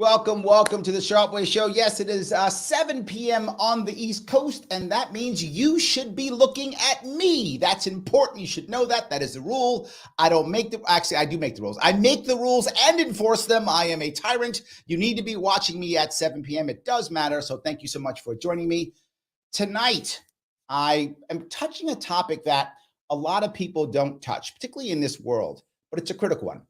welcome to the Sharp Way Show. Yes, it is 7 p.m. on the East Coast, and that means you should be looking at me. That's important. You should know that. That is the rule. I do make the rules. I make the rules and enforce them. I am a tyrant. You need to be watching me at 7 p.m. It does matter, so thank you so much for joining me. Tonight, I am touching a topic that a lot of people don't touch, particularly in this world, but it's a critical one.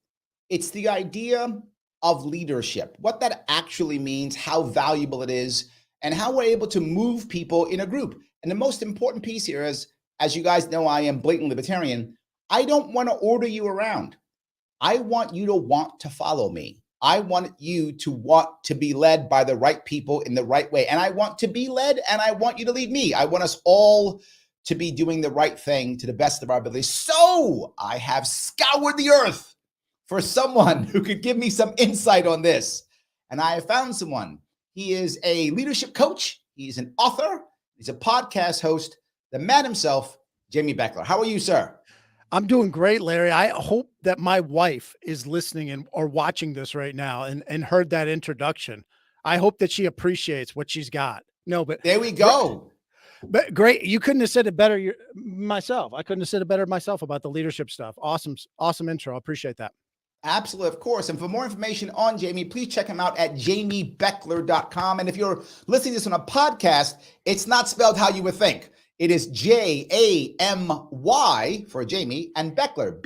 It's the idea of leadership, what that actually means, how valuable it is, and how we're able to move people in a group. And the most important piece here is, as you guys know, I am blatant libertarian. I don't want to order you around. I want you to want to follow me. I want you to want to be led by the right people in the right way. And I want to be led, and I want you to lead me. I want us all to be doing the right thing to the best of our ability. So I have scoured the earth for someone who could give me some insight on this. And I have found someone. He is a leadership coach. He's an author. He's a podcast host, the man himself, Jamy Bechler. How are you, sir? I'm doing great, Larry. I hope that my wife is listening or watching this right now and heard that introduction. I hope that she appreciates what she's got. No, but there we go. But great. You couldn't have said it better myself. I couldn't have said it better myself about the leadership stuff. Awesome intro. I appreciate that. Absolutely, of course. And for more information on Jamy, please check him out at jamybechler.com. And if you're listening to this on a podcast, it's not spelled how you would think. It is Jamy for Jamy and Bechler,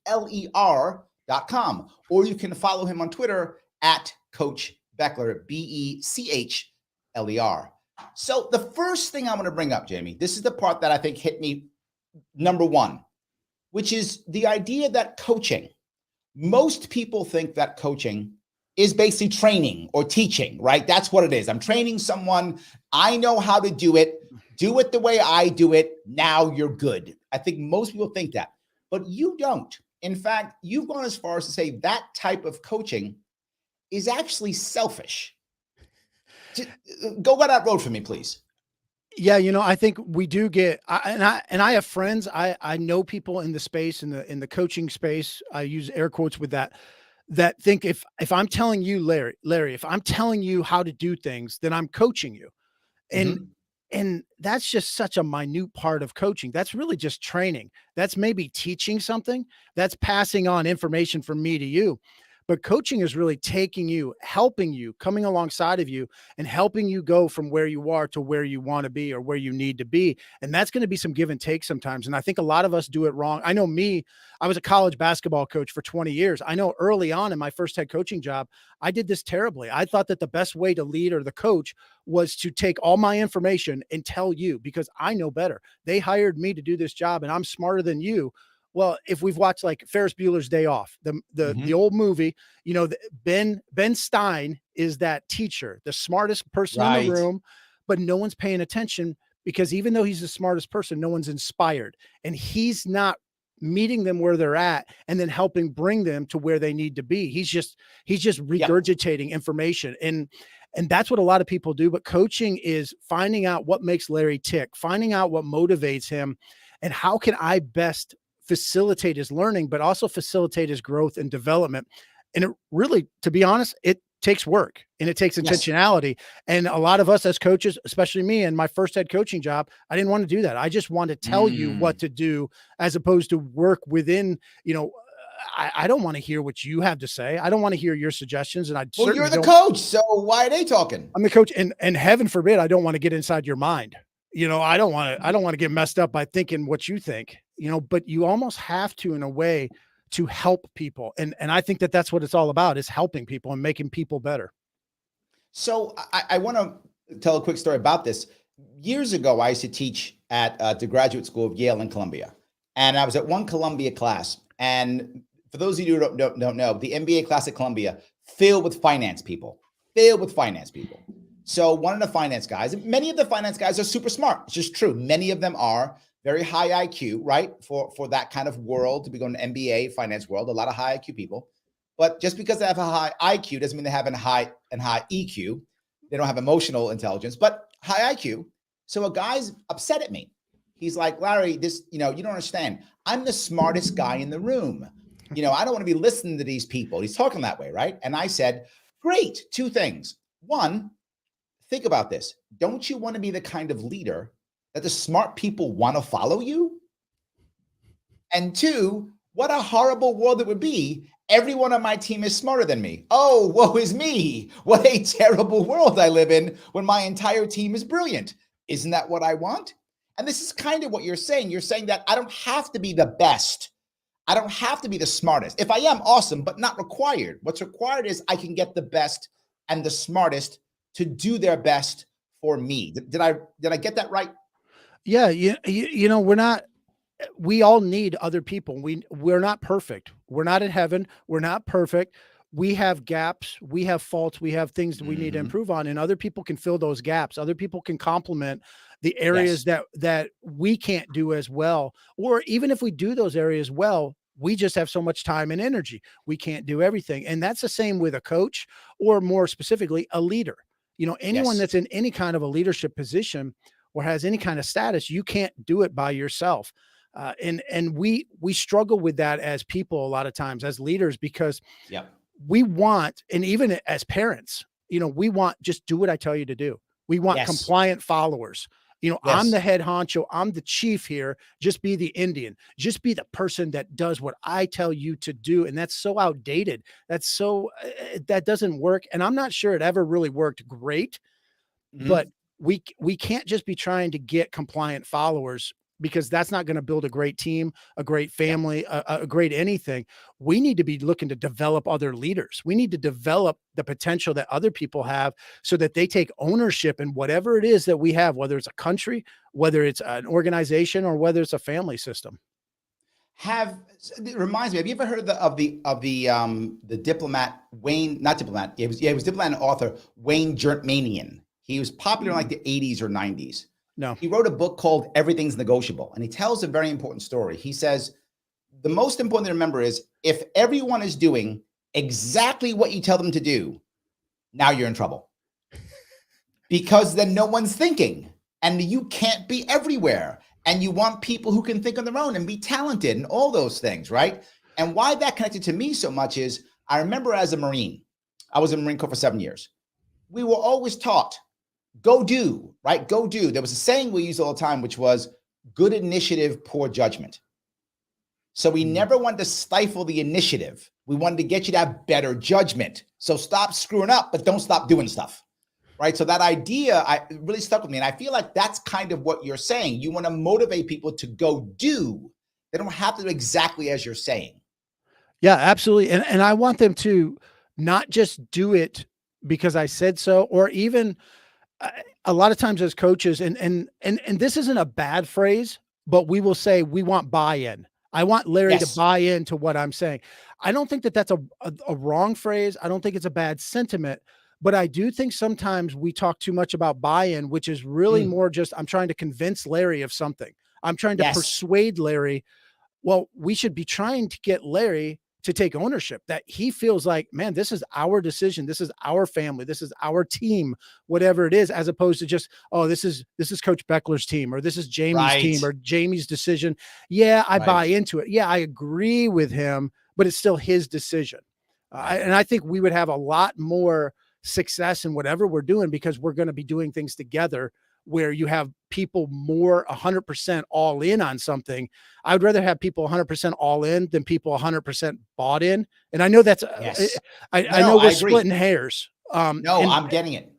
BECHLER.com. Or you can follow him on Twitter at Coach Bechler, BECHLER. So the first thing I want to bring up, Jamy, this is the part that I think hit me number one, which is the idea that coaching, most people think that coaching is basically training or teaching, right? That's what it is. I'm training someone. I know how to do it. Do it the way I do it. Now you're good. I think most people think that, but you don't. In fact, you've gone as far as to say that type of coaching is actually selfish. Go down that road for me, please. Yeah, I think we do get, I have friends. I know people in the space, in the coaching space. I use air quotes with that think if I'm telling you, Larry, if I'm telling you how to do things, then I'm coaching you, and that's just such a minute part of coaching. That's really just training. That's maybe teaching something. That's passing on information from me to you. But coaching is really taking you, helping you, coming alongside of you and helping you go from where you are to where you want to be or where you need to be. And that's going to be some give and take sometimes. And I think a lot of us do it wrong. I know me, I was a college basketball coach for 20 years. I know early on in my first head coaching job, I did this terribly. I thought that the best way to lead or the coach was to take all my information and tell you because I know better. They hired me to do this job and I'm smarter than you. Well, if we've watched like Ferris Bueller's Day Off, the old movie, Ben Stein is that teacher, the smartest person in the room, but no one's paying attention because even though he's the smartest person, no one's inspired and he's not meeting them where they're at and then helping bring them to where they need to be. He's just regurgitating information. And that's what a lot of people do. But coaching is finding out what makes Larry tick, finding out what motivates him and how can I best facilitate his learning, but also facilitate his growth and development. And it really, to be honest, it takes work and it takes intentionality. Yes. And a lot of us as coaches, especially me in my first head coaching job, I didn't want to do that. I just want to tell you what to do as opposed to work within, I don't want to hear what you have to say. I don't want to hear your suggestions. And you're the coach. So why are they talking? I'm the coach and heaven forbid, I don't want to get inside your mind. I don't want to get messed up by thinking what you think, but you almost have to, in a way, to help people. And I think that that's what it's all about is helping people and making people better. So I want to tell a quick story about this. Years ago, I used to teach at the graduate school of Yale and Columbia. And I was at one Columbia class. And for those of you who don't know, the MBA class at Columbia filled with finance people. So one of the finance guys, many of the finance guys are super smart. It's just true. Many of them are very high IQ, right? For that kind of world, to be going to MBA finance world, a lot of high IQ people. But just because they have a high IQ doesn't mean they have a high EQ. They don't have emotional intelligence, but high IQ. So a guy's upset at me. He's like, Larry, you don't understand. I'm the smartest guy in the room. I don't want to be listening to these people. He's talking that way, right? And I said, great, two things. One, think about this. Don't you want to be the kind of leader that the smart people want to follow you? And two, what a horrible world it would be. Everyone on my team is smarter than me. Oh, woe is me. What a terrible world I live in when my entire team is brilliant. Isn't that what I want? And this is kind of what you're saying. You're saying that I don't have to be the best. I don't have to be the smartest. If I am, awesome, but not required. What's required is I can get the best and the smartest to do their best for me. Did I get that right? Yeah, we all need other people. We're not perfect. We're not in heaven. We're not perfect. We have gaps, we have faults, we have things that we need to Mm-hmm. improve on, and other people can fill those gaps. Other people can complement the areas Yes. that we can't do as well. Or even if we do those areas well, we just have so much time and energy. We can't do everything. And that's the same with a coach, or more specifically, a leader. Anyone Yes. that's in any kind of a leadership position or has any kind of status, you can't do it by yourself. And we struggle with that as people a lot of times as leaders, because Yep. we want, and even as parents, we want, just do what I tell you to do. We want Yes. compliant followers. I'm the Yes. head honcho. I'm the chief here. Just be the Indian. Just be the person that does what I tell you to do. And that's so outdated. That doesn't work. And I'm not sure it ever really worked great, but Mm-hmm. we can't just be trying to get compliant followers, because that's not going to build a great team, a great Yep. family, a great anything. We need to be looking to develop other leaders. We need to develop the potential that other people have, so that they take ownership in whatever it is that we have, whether it's a country, whether it's an organization, or whether it's a family system. It reminds me, have you ever heard of the diplomat Wayne, not diplomat, he was diplomat and author Wayne Gertmanian. He was popular in like the 80s or 90s. No. He wrote a book called Everything's Negotiable, and he tells a very important story. He says, the most important thing to remember is, if everyone is doing exactly what you tell them to do, now you're in trouble, because then no one's thinking, and you can't be everywhere. And you want people who can think on their own and be talented and all those things, right? And why that connected to me so much is, I remember as a Marine, I was in the Marine Corps for 7 years. We were always taught, go do, right? Go do. There was a saying we used all the time, which was good initiative, poor judgment. So we never wanted to stifle the initiative. We wanted to get you to have better judgment. So stop screwing up, but don't stop doing stuff. Right. So that idea it really stuck with me. And I feel like that's kind of what you're saying. You want to motivate people to go do. They don't have to do exactly as you're saying. Yeah, absolutely. And I want them to not just do it because I said so, or even a lot of times as coaches, and this isn't a bad phrase, but we will say we want buy-in. I want Larry to Yes. buy into what I'm saying. I don't think that that's a wrong phrase. I don't think it's a bad sentiment, but I do think sometimes we talk too much about buy-in, which is really Mm. more just, I'm trying to convince Larry of something. I'm trying to Yes. persuade Larry. Well, we should be trying to get Larry to take ownership, that he feels like, man, this is our decision. This is our family. This is our team, whatever it is, as opposed to just, oh, this is Coach Bechler's team, or this is Jamie's team, Right. or Jamie's decision. Yeah, I buy Right. into it. Yeah, I agree with him, but it's still his decision. Right. And I think we would have a lot more success in whatever we're doing, because we're going to be doing things together, where you have people more 100% all in on something. I would rather have people 100% all in than people 100% bought in. And I know that's, Yes. I No, know we're I agree. splitting hairs. No, I'm getting it.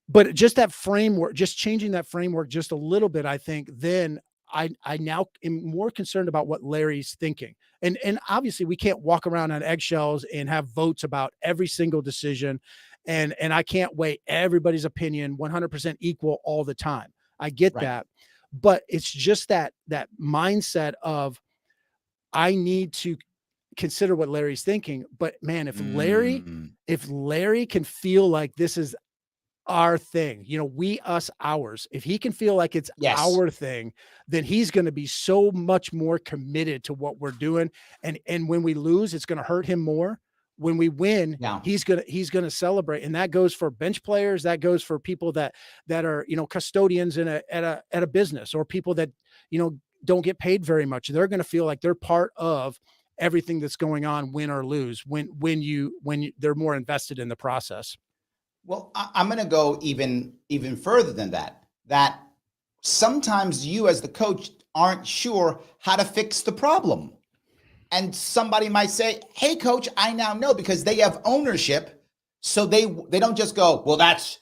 But just that framework, just changing that framework just a little bit, I think then I now am more concerned about what Larry's thinking. And obviously we can't walk around on eggshells and have votes about every single decision. And I can't weigh everybody's opinion 100% equal all the time. I get Right. that. But it's just that mindset of, I need to consider what Larry's thinking. But man, Mm. if Larry can feel like this is our thing, we, us, ours. If he can feel like it's Yes. our thing, then he's going to be so much more committed to what we're doing. And when we lose, it's going to hurt him more. When we win, Yeah. he's going to celebrate. And that goes for bench players. That goes for people that are, custodians at a business, or people that, don't get paid very much. They're going to feel like they're part of everything that's going on, win or lose, when they're more invested in the process. Well, I'm going to go even further than that. That sometimes you as the coach aren't sure how to fix the problem. And somebody might say, "Hey coach, I now know," because they have ownership. So they don't just go, "Well, that's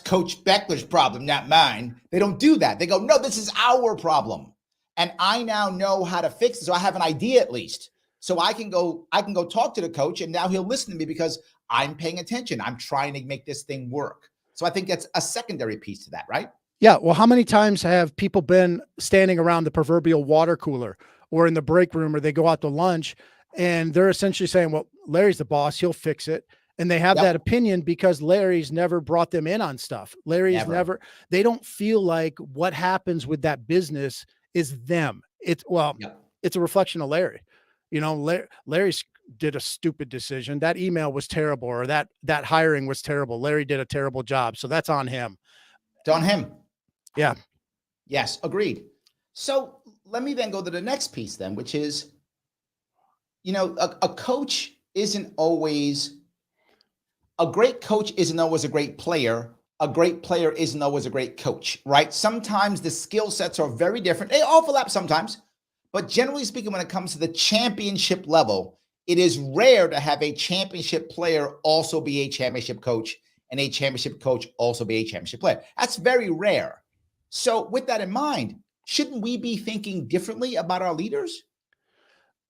Coach Bechler's problem, not mine." They don't do that. They go, "No, this is our problem. And I now know how to fix it. So I have an idea at least. So I can go talk to the coach and now he'll listen to me because I'm paying attention. I'm trying to make this thing work." So I think that's a secondary piece to that, right? Yeah. Well, how many times have people been standing around the proverbial water cooler or in the break room, or they go out to lunch and they're essentially saying, well, Larry's the boss, he'll fix it. And they have that Yep. opinion because Larry's never brought them in on stuff. Never. They don't feel like what happens with that business is them. Yep. It's a reflection of Larry. Larry's did a stupid decision. That email was terrible, or that hiring was terrible. Larry did a terrible job. So that's on him. It's on him. Yeah. Yes, agreed. So let me then go to the next piece then, which is, a coach isn't always a great coach isn't always a great player. A great player isn't always a great coach, right? Sometimes the skill sets are very different. They overlap sometimes, but generally speaking, when it comes to the championship level, it is rare to have a championship player also be a championship coach and a championship coach also be a championship player. That's very rare. So with that in mind, shouldn't we be thinking differently about our leaders?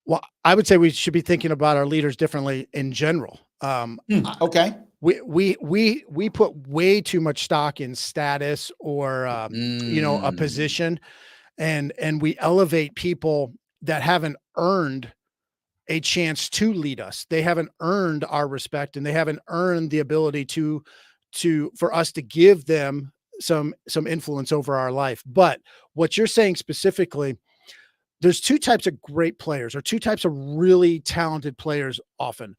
Well, I would say we should be thinking about our leaders differently in general. Okay. We put way too much stock in status or a Mm, position, and we elevate people that haven't earned a chance to lead us. They haven't earned our respect, and they haven't earned the ability for us to give them some influence over our life. But what you're saying specifically, there's two types of great players, or two types of really talented players often.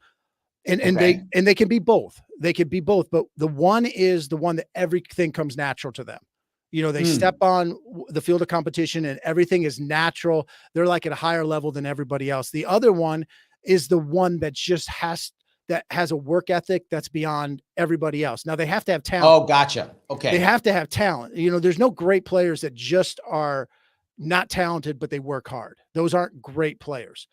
okay. And they can be both. They could be both, but the one is the one that everything comes natural to them. They step Mm, on the field of competition and everything is natural. They're like at a higher level than everybody else. The other one is the one that has a work ethic that's beyond everybody else. Now they have to have talent. oh, gotcha. They Okay. have to have talent. There's no great players that just are not talented, but they work hard. Those aren't great players.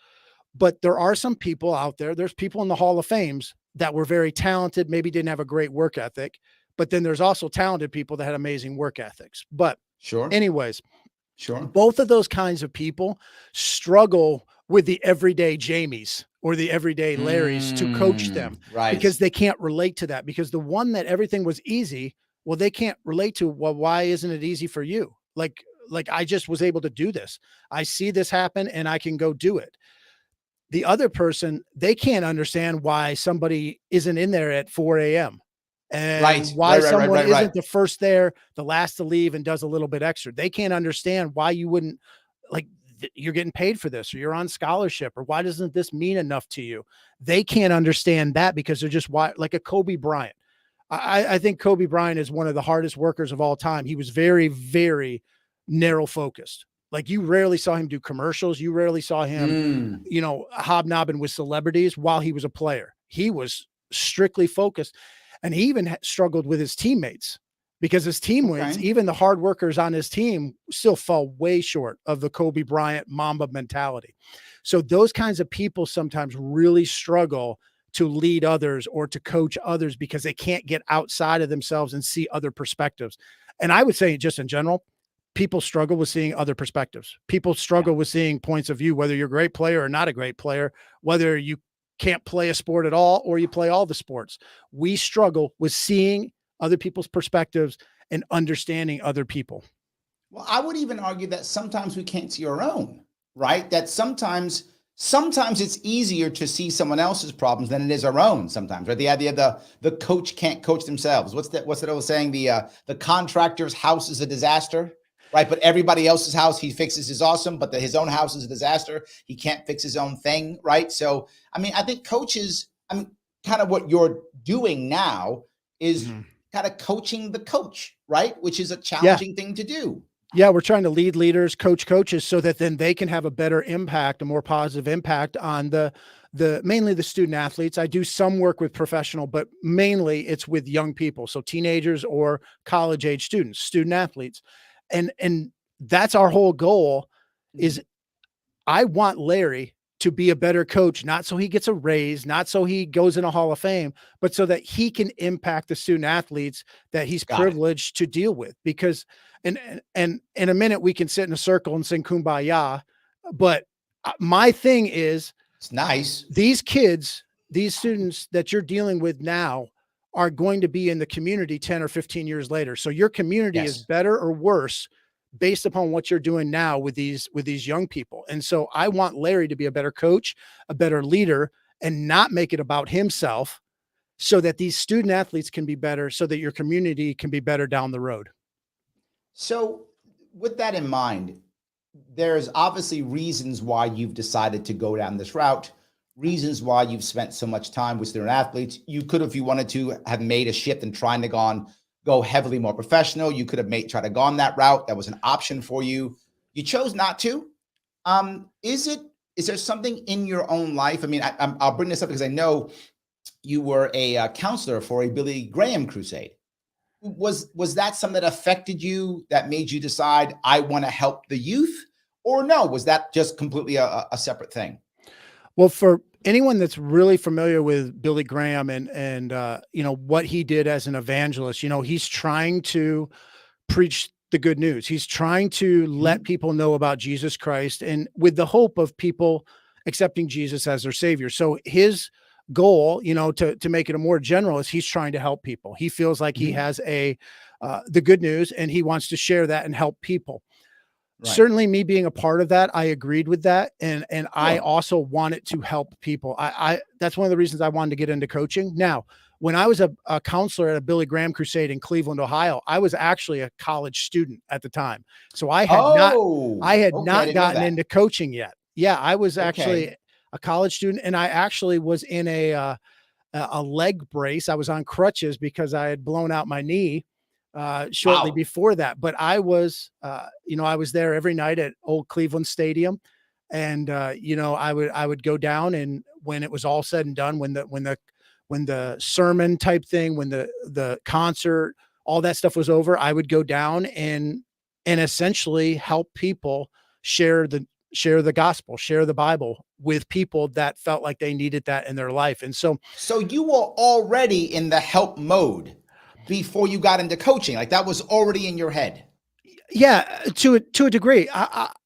But there are some people out there. There's people in the Hall of Fames that were very talented, maybe didn't have a great work ethic. But then there's also talented people that had amazing work ethics. But Sure. anyways, Sure. both of those kinds of people struggle with the everyday Jamies or the everyday Larrys to coach them, Right. because they can't relate to that. Because the one that everything was easy, well, they can't relate to, well, why isn't it easy for you? Like I just was able to do this. I see this happen and I can go do it. The other person, they can't understand why somebody isn't in there at 4 a.m. and Right. why Right. Right. Right. someone Right. Right. isn't the first there, the last to leave, and does a little bit extra. They can't understand why you wouldn't, like, you're getting paid for this, or you're on scholarship, or why doesn't this mean enough to you? They can't understand that because they're just like a Kobe Bryant. I think Kobe Bryant is one of the hardest workers of all time. He was very, very narrow focused. Like, you rarely saw him do commercials. You rarely saw him, Mm, hobnobbing with celebrities while he was a player. He was strictly focused. And he even struggled with his teammates, because his teammates, okay. even the hard workers on his team, still fell way short of the Kobe Bryant Mamba mentality. So those kinds of people sometimes really struggle to lead others or to coach others because they can't get outside of themselves and see other perspectives. And I would say, just in general, people struggle with seeing other perspectives. People Yeah. struggle with seeing points of view, whether you're a great player or not a great player, whether you can't play a sport at all or you play all the sports. We struggle with seeing other people's perspectives and understanding other people. Well, I would even argue that sometimes we can't see our own, right? That sometimes it's easier to see someone else's problems than it is our own sometimes, right? The idea the coach can't coach themselves. What's that old saying? The contractor's house is a disaster, right? But everybody else's house he fixes is awesome, but his own house is a disaster. He can't fix his own thing, right? So, I mean, I think coaches, I mean, kind of what you're doing now is Mhm. kind of coaching the coach, right? Which is a Yeah. challenging thing to do. Yeah, we're trying to lead leaders, coach coaches, so that then they can have a better impact, a more positive impact on the mainly the student athletes. I do some work with professional, but mainly it's with young people, so teenagers or college age students, student athletes, and that's our whole goal. Is Mhm. I want Larry to be a better coach, not so he gets a raise, not so he goes in a Hall of Fame, but so that he can impact the student athletes that he's Got it. privileged to deal with. Because, and in a minute we can sit in a circle and sing "Kumbaya," but my thing is It's nice. these kids, these students that you're dealing with now are going to be in the community 10 or 15 years later. So your community is Yes. better or worse based upon what you're doing now with these young people. And so I want Larry to be a better coach, a better leader, and not make it about himself so that these student athletes can be better, so that your community can be better down the road. So, with that in mind, there's obviously reasons why you've decided to go down this route, reasons why you've spent so much time with student athletes. You could, if you wanted to, have made a shift and trying to go heavily more professional. You could have made try to gone that route. That was an option for you. You chose not to. Is it? Is there something in your own life? I mean, I'll bring this up because I know you were a counselor for a Billy Graham crusade. Was that something that affected you that made you decide I want to help the youth, or no, was that just completely a separate thing? Well, for anyone that's really familiar with Billy Graham and you know what he did as an evangelist, you know, he's trying to preach the good news. He's trying to let Mhm. people know about Jesus Christ and with the hope of people accepting Jesus as their savior. So his goal, you know, to make it a more general is he's trying to help people. He feels like he Mhm. has a the good news and he wants to share that and help people. Right. Certainly me being a part of that, I agreed with that, and I Sure. also wanted to help people. I that's one of the reasons I wanted to get into coaching. Now, when I was a counselor at a Billy Graham crusade in Cleveland, Ohio, I was actually a college student at the time. So I Oh, had okay. I not didn't know gotten that. into coaching yet. Yeah, I was Okay. actually a college student and I actually was in a leg brace. I was on crutches because I had blown out my knee shortly Wow. before that. But I was, you know, I was there every night at Old Cleveland Stadium, and you know, I would go down, and when it was all said and done, when the sermon type thing, when the concert, all that stuff was over, I would go down and essentially help people share the gospel, share the Bible with people that felt like they needed that in their life. And so So you were already in the help mode before you got into coaching. Like that was already in your head. yeah, to a degree.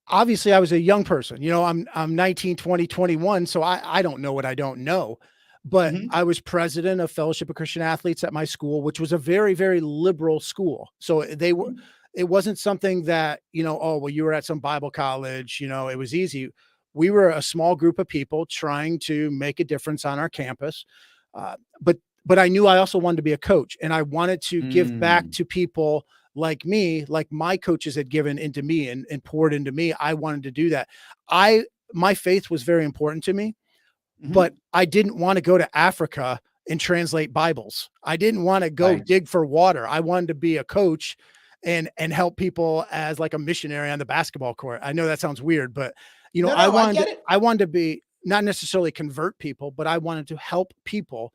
Obviously I was a young person. You know, I'm 19, 20, 21, so I don't know what I don't know. But Mhm. I was president of Fellowship of Christian Athletes at my school, which was a very, very liberal school. So they were Mhm. it wasn't something that, you know, oh, well, you were at some Bible college, you know, it was easy. We were a small group of people trying to make a difference on our campus. But I knew I also wanted to be a coach and I wanted to give back Mm. to people like me, like my coaches had given into me and poured into me. I wanted to do that. I My faith was very important to me, but Mhm. I didn't want to go to Africa and translate Bibles. I didn't want to go Right. dig for water. I wanted to be a coach and help people as like a missionary on the basketball court. I know that sounds weird, but you know, No, no, I get it. I wanted to be not necessarily convert people, but I wanted to help people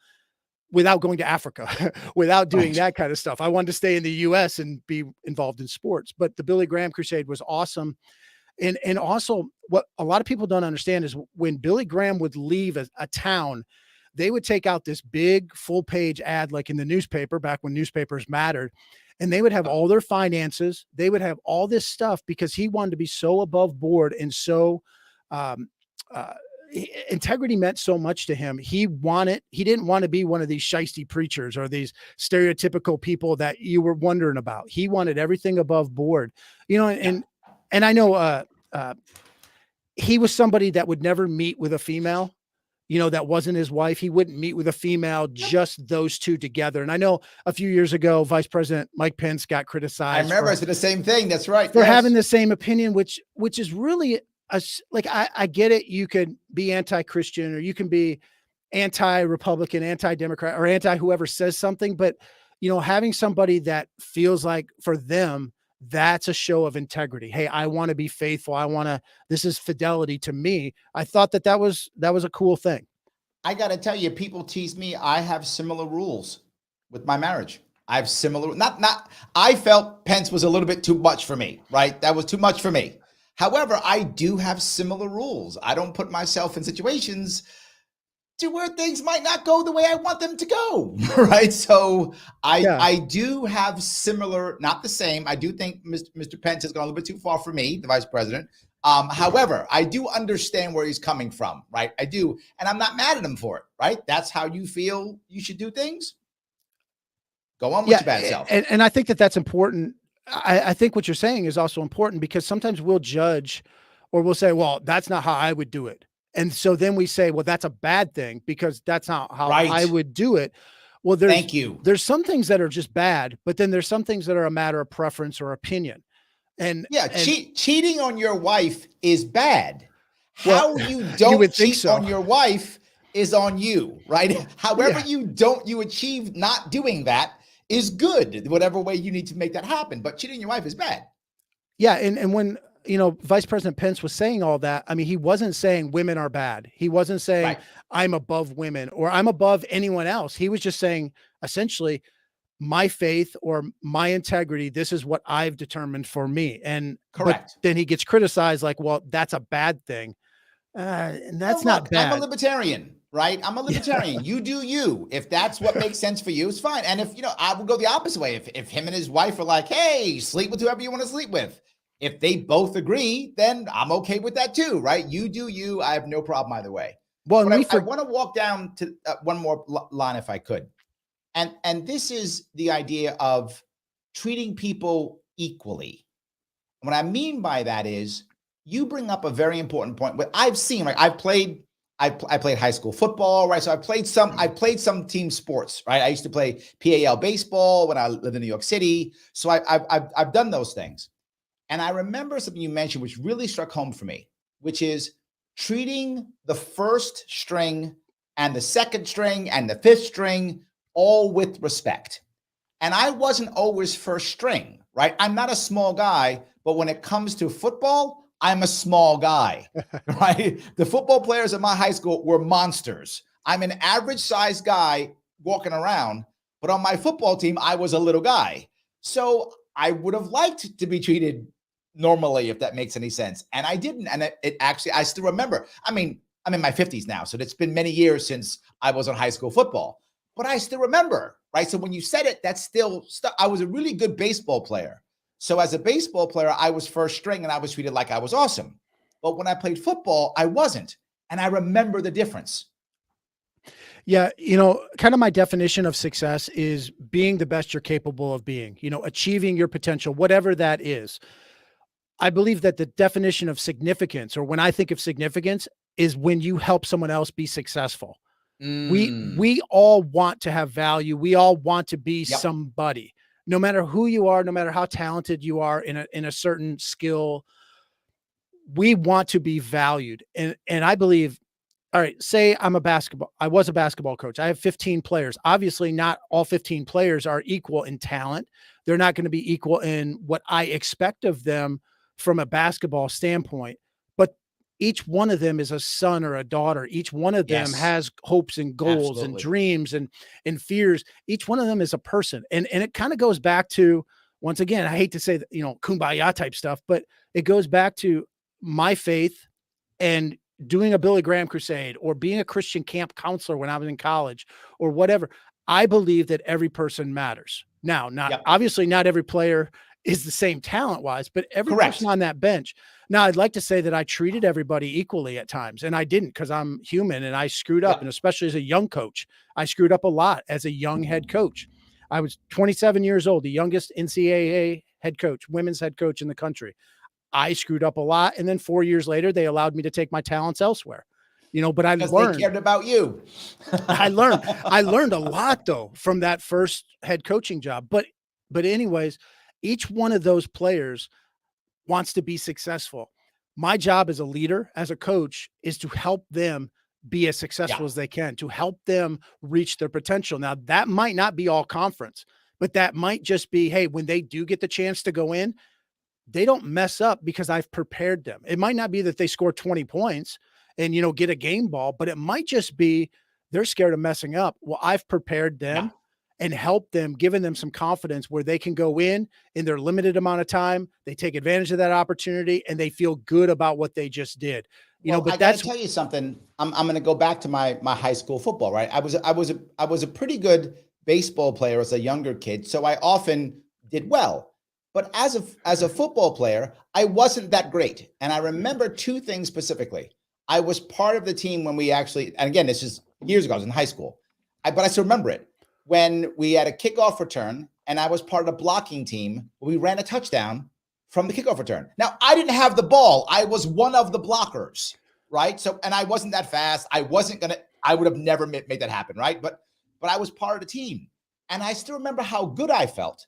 without going to Africa, without doing Right. that kind of stuff. I wanted to stay in the US and be involved in sports. But the Billy Graham crusade was awesome. And also what a lot of people don't understand is when Billy Graham would leave a town, they would take out this big full page ad like in the newspaper back when newspapers mattered. And they would have all their finances. They would have all this stuff because he wanted to be so above board and so um, uh, integrity meant so much to him. He didn't want to be one of these shisty preachers or these stereotypical people that you were wondering about. He wanted everything above board, you know, Yeah. and I know uh, he was somebody that would never meet with a female, you know, that wasn't his wife. He wouldn't meet with a female, Yep. just those two together. And I know a few years ago, Vice President Mike Pence got I criticized remember I said the same thing. That's right. for having Yes. the same opinion, which is really like I get it. You could be anti-Christian or you can be anti-Republican, anti-Democrat, or anti whoever says something, but you know, having somebody that feels like for them that's a show of integrity. Hey, I want to be faithful. This is fidelity to me. I thought that was a cool thing. I got to tell you, people tease me. I have similar rules with my marriage. I have similar, I felt Pence was a little bit too much for me, right? That was too much for me. However, I do have similar rules. I don't put myself in situations to where things might not go the way I want them to go, right? So I do have similar, not the same. I do think Mr. Pence has gone a little bit too far for me, the vice president. However, I do understand where he's coming from, right? I do, and I'm not mad at him for it, right? That's how you feel you should do things. Go on with your bad self. And I think that that's important. I think what you're saying is also important, because sometimes we'll judge, or we'll say, well, that's not how I would do it. And so then we say, well, that's a bad thing because that's not how I would do it. Well, there's some things that are just bad, but then there's some things that are a matter of preference or opinion. And cheating on your wife is bad. How you don't cheat on your wife is on you, right? However you achieve not doing that is good, whatever way you need to make that happen. But cheating on your wife is bad. Yeah. And when, Vice President Pence was saying all that, I mean, he wasn't saying women are bad. He wasn't saying I'm above women or I'm above anyone else. He was just saying, essentially, my faith or my integrity, this is what I've determined for me. And correct. But then he gets criticized like, well, that's a bad thing. And that's not bad. I'm a libertarian, right? I'm a libertarian. You do you. If that's what makes sense for you, it's fine. And if, I would go the opposite way. If him and his wife are like, hey, sleep with whoever you want to sleep with. If they both agree, then I'm okay with that too, right? You do you. I have no problem either way. Well, I want to walk down to one more line if I could. And this is the idea of treating people equally. What I mean by that is you bring up a very important point. What I've seen, right? I played high school football, right? So I played some team sports, right? I used to play PAL baseball when I lived in New York City. So I've done those things. And I remember something you mentioned, which really struck home for me, which is treating the first string and the second string and the fifth string all with respect. And I wasn't always first string, right? I'm not a small guy, but when it comes to football, I'm a small guy, right? The football players at my high school were monsters. I'm an average sized guy walking around, but on my football team, I was a little guy. So I would have liked to be treated normally, if that makes any sense. And I didn't. And it actually, I still remember, I mean, I'm in my 50s now, so it's been many years since I was on high school football, but I still remember, right? So when you said it, that's still stuff. I was a really good baseball player. So as a baseball player, I was first string and I was treated like I was awesome. But when I played football, I wasn't. And I remember the difference. Yeah. Kind of my definition of success is being the best you're capable of being, achieving your potential, whatever that is. I believe that the definition of significance, or when I think of significance, is when you help someone else be successful. We all want to have value. We all want to be somebody, no matter who you are, no matter how talented you are in a certain skill. We want to be valued. And I believe, all right, say I was a basketball coach. I have 15 players. Obviously not all 15 players are equal in talent. They're not going to be equal in what I expect of them from a basketball standpoint, but each one of them is a son or a daughter. Each one of them has hopes and goals and dreams and fears. Each one of them is a person. And it kind of goes back to, once again, I hate to say that, kumbaya type stuff, but it goes back to my faith and doing a Billy Graham crusade or being a Christian camp counselor when I was in college or whatever. I believe that every person matters. Now, obviously not every player is the same talent wise, but every person on that bench. Now I'd like to say that I treated everybody equally at times, and I didn't, because I'm human and I screwed up. And especially as a young coach, I screwed up a lot as a young head coach. I was 27 years old, the youngest NCAA head coach, women's head coach in the country. I screwed up a lot. And then 4 years later, they allowed me to take my talents elsewhere, but I learned. They cared about you. I learned a lot though from that first head coaching job. But anyways, each one of those players wants to be successful. My job as a leader, as a coach, is to help them be as successful as they can, to help them reach their potential. Now, that might not be all conference, but that might just be, hey, when they do get the chance to go in, they don't mess up because I've prepared them. It might not be that they score 20 points and, get a game ball, but it might just be they're scared of messing up. Well, I've prepared Yeah. them and helped them, given them some confidence where they can go in their limited amount of time. They take advantage of that opportunity and they feel good about what they just did. Well, I But got to that's tell you something. I'm going to go back to my high school football. Right, I was a pretty good baseball player as a younger kid, so I often did well. But as a football player, I wasn't that great. And I remember two things specifically. I was part of the team when we actually, and again, this is years ago. I was in high school, but I still remember it when we had a kickoff return, and I was part of the blocking team. We ran a touchdown from the kickoff return. Now, I didn't have the ball. I was one of the blockers, right? So, and I wasn't that fast. I would have never made that happen, right? But I was part of the team. And I still remember how good I felt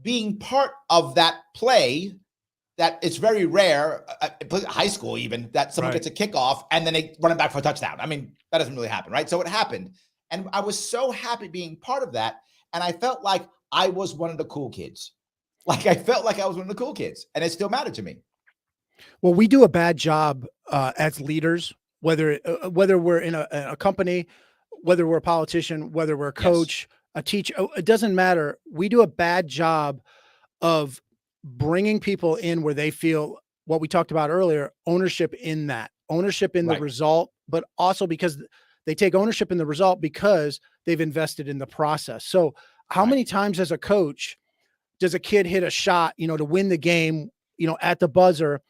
being part of that play. That it's very rare, high school even, that someone right. gets a kickoff and then they run it back for a touchdown. I mean, that doesn't really happen, right? So it happened. And I was so happy being part of that. And I felt like I was one of the cool kids. Like I felt like I was one of the cool kids. And it still mattered to me. Well, we do a bad job as leaders, whether we're in a company, whether we're a politician, whether we're a Yes. coach, a teacher. It doesn't matter. We do a bad job of bringing people in where they feel what we talked about earlier, ownership in the Right. result, but also because they take ownership in the result because they've invested in the process. So, how Right. many times as a coach does a kid hit a shot, to win the game, at the buzzer,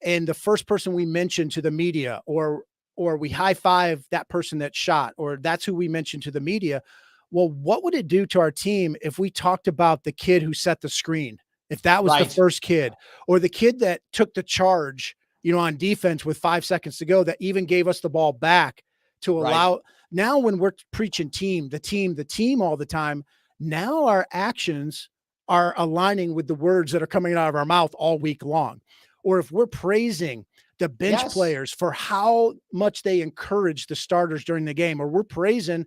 and the first person we mention to the media, or we high five that person that shot, or that's who we mention to the media? Well, what would it do to our team if we talked about the kid who set the screen? If that was the Right. first kid, or the kid that took the charge, on defense with 5 seconds to go, that even gave us the ball back to Right. allow. Now, when we're preaching the team all the time, now our actions are aligning with the words that are coming out of our mouth all week long. Or if we're praising the bench Yes. players for how much they encourage the starters during the game, or we're praising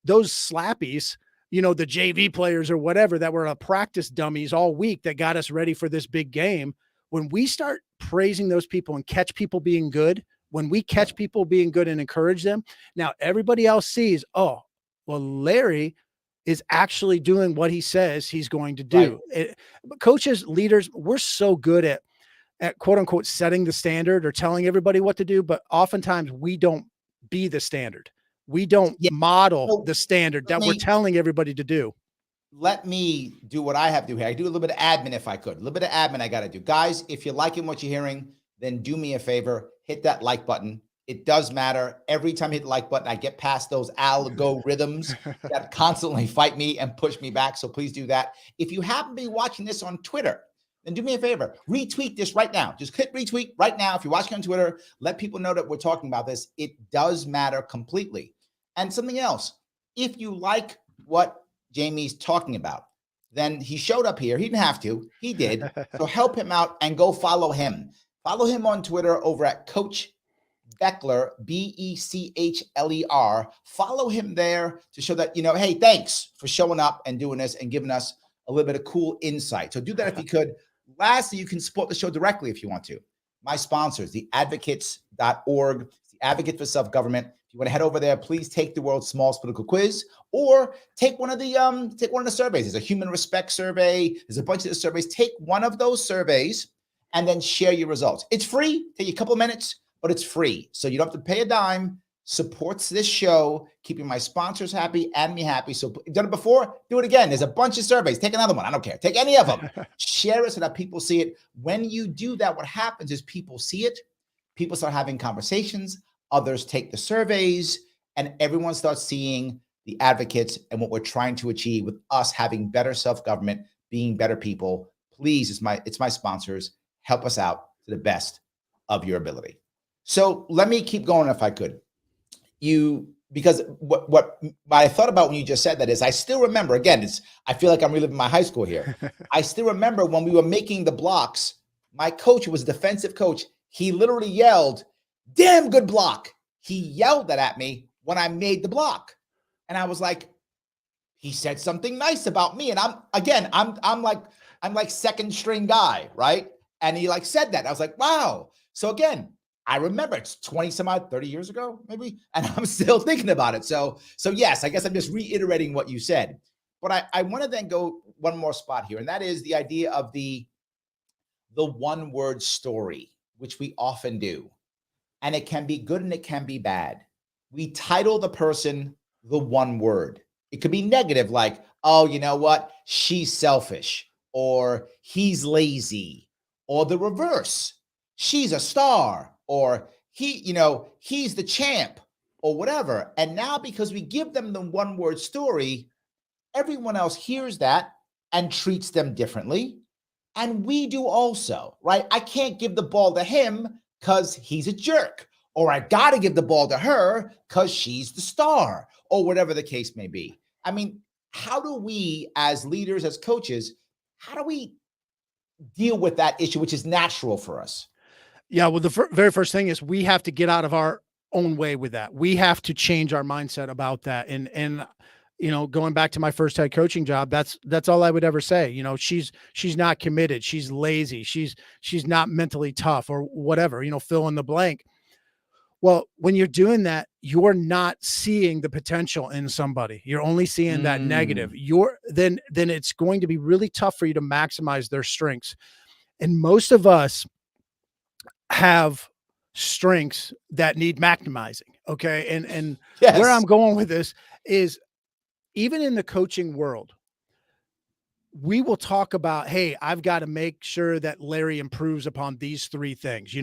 those slappies, the JV players or whatever that were practice dummies all week that got us ready for this big game. When we start praising those people and catch people being good, when we catch Yep. people being good and encourage them, now everybody else sees, oh, well, Larry is actually doing what he says he's going to Right. do. Coaches, leaders, we're so good at quote unquote setting the standard or telling everybody what to do, but oftentimes we don't be the standard. We don't Yeah. model So the standard let that we're me telling everybody to do. let me do what I have to do here. I do a little bit of admin if I could. A little bit of admin I got to do. Guys, if you're liking what you're hearing, then do me a favor, hit that like button. It does matter. Every time I hit the like button, I get past those algorithms that constantly fight me and push me back. So please do that. If you happen to be watching this on Twitter, then do me a favor, retweet this right now. Just click retweet right now. If you're watching on Twitter, let people know that we're talking about this. It does matter completely. And something else, if you like what Jamie's talking about, then he showed up here. He didn't have to, he did. So help him out and go follow him. Follow him on Twitter over at Coach Bechler, Bechler. Follow him there to show that, hey, thanks for showing up and doing this and giving us a little bit of cool insight. So do that if you could. Lastly, you can support the show directly if you want to. My sponsors, theadvocates.org, the Advocate for Self-Government. If you want to head over there, please take the world's smallest political quiz, or take one of the surveys. There's a human respect survey. There's a bunch of the surveys. Take one of those surveys and then share your results. It's free. Take you a couple of minutes, but it's free. So you don't have to pay a dime. Supports this show, keeping my sponsors happy and me happy. So you've done it before, do it again. There's a bunch of surveys. Take another one. I don't care. Take any of them. Share it so that people see it. When you do that, what happens is people see it. People start having conversations. Others take the surveys, and everyone starts seeing the advocates and what we're trying to achieve with us having better self-government, being better people. Please, it's my sponsors. Help us out to the best of your ability. So let me keep going if I could. Because what I thought about when you just said that is, I still remember, again, I feel like I'm reliving my high school here. I still remember when we were making the blocks, my coach, who was a defensive coach, he literally yelled, "Damn good block." He yelled that at me when I made the block. And I was like, he said something nice about me. And I'm like second string guy, right? And he like said that. I was like, wow. So again, I remember it's 20 some odd, 30 years ago, maybe. And I'm still thinking about it. So yes, I guess I'm just reiterating what you said. But I want to then go one more spot here, and that is the idea of the one word story, which we often do. And it can be good and it can be bad. We title the person the one word. It could be negative, like, oh, you know what? She's selfish, or he's lazy, or the reverse. She's a star, or he's the champ, or whatever. And now, because we give them the one word story, everyone else hears that and treats them differently. And we do also, right? I can't give the ball to him because he's a jerk, or I got to give the ball to her because she's the star, or whatever the case may be. I mean, how do we, as leaders, as coaches, how do we deal with that issue, which is natural for us? Yeah, well, the very first thing is we have to get out of our own way with that. We have to change our mindset about that. And going back to my first head coaching job, that's all I would ever say. She's not committed, she's lazy, she's not mentally tough, or whatever, fill in the blank. Well, when you're doing that, you're not seeing the potential in somebody. You're only seeing that negative. Then it's going to be really tough for you to maximize their strengths. And most of us have strengths that need maximizing. Okay. And where I'm Yes. going with this is, even in the coaching world, we will talk about, hey, I've got to make sure that Larry improves upon these three things.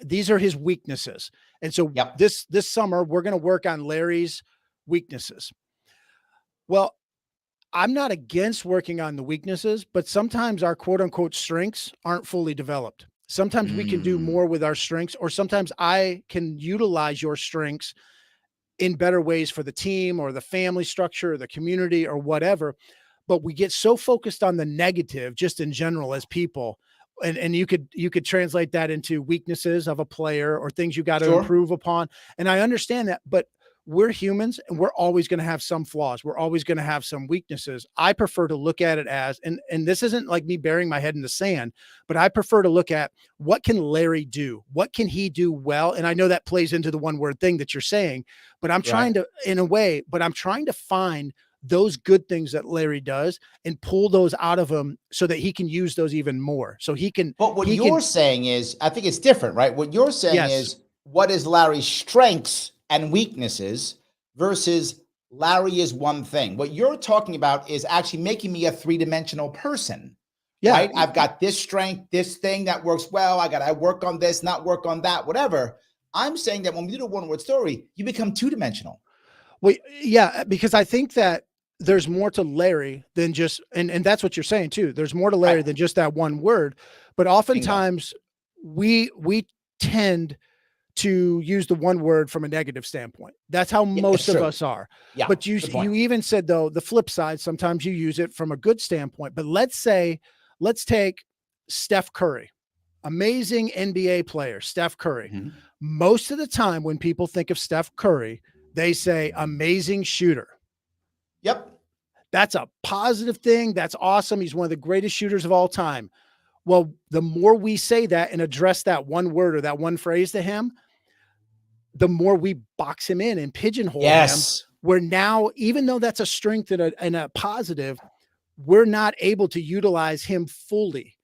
These are his weaknesses. And so Yep. this summer, we're going to work on Larry's weaknesses. Well, I'm not against working on the weaknesses, but sometimes our quote unquote strengths aren't fully developed. Sometimes we can do more with our strengths, or sometimes I can utilize your strengths in better ways for the team or the family structure or the community or whatever. But we get so focused on the negative just in general as people. And you could translate that into weaknesses of a player or things you got to Sure. improve upon. And I understand that, but we're humans and we're always going to have some flaws. We're always going to have some weaknesses. I prefer to look at it as, and this isn't like me burying my head in the sand, but I prefer to look at, what can Larry do? What can he do well? And I know that plays into the one word thing that you're saying, but I'm trying Right. to, in a way, but I'm trying to find those good things that Larry does and pull those out of him so that he can use those even more. So But what he you're can, saying is, I think it's different, right? What you're saying yes. is, what is Larry's strengths and weaknesses versus Larry is one thing. What you're talking about is actually making me a three-dimensional person, Yeah. right? I've got this strength, this thing that works well. I work on this, not work on that, whatever. I'm saying that when we do the one-word story, you become two-dimensional. Well, yeah, because I think that there's more to Larry than just, and that's what you're saying too. There's more to Right. Larry than just that one word. But Bingo. oftentimes we tend to use the one word from a negative standpoint. That's how Yeah, it's most of true. us are. Yeah, But you good point. you even said, though, the flip side, sometimes you use it from a good standpoint. But let's take Steph Curry, amazing NBA player, Steph Curry. Mhm. Most of the time when people think of Steph Curry, they say amazing shooter. Yep. That's a positive thing. That's awesome. He's one of the greatest shooters of all time. Well, the more we say that and address that one word or that one phrase to him, the more we box him in and pigeonhole him. Yes. Where now, even though that's a strength and a positive, we're not able to utilize him fully,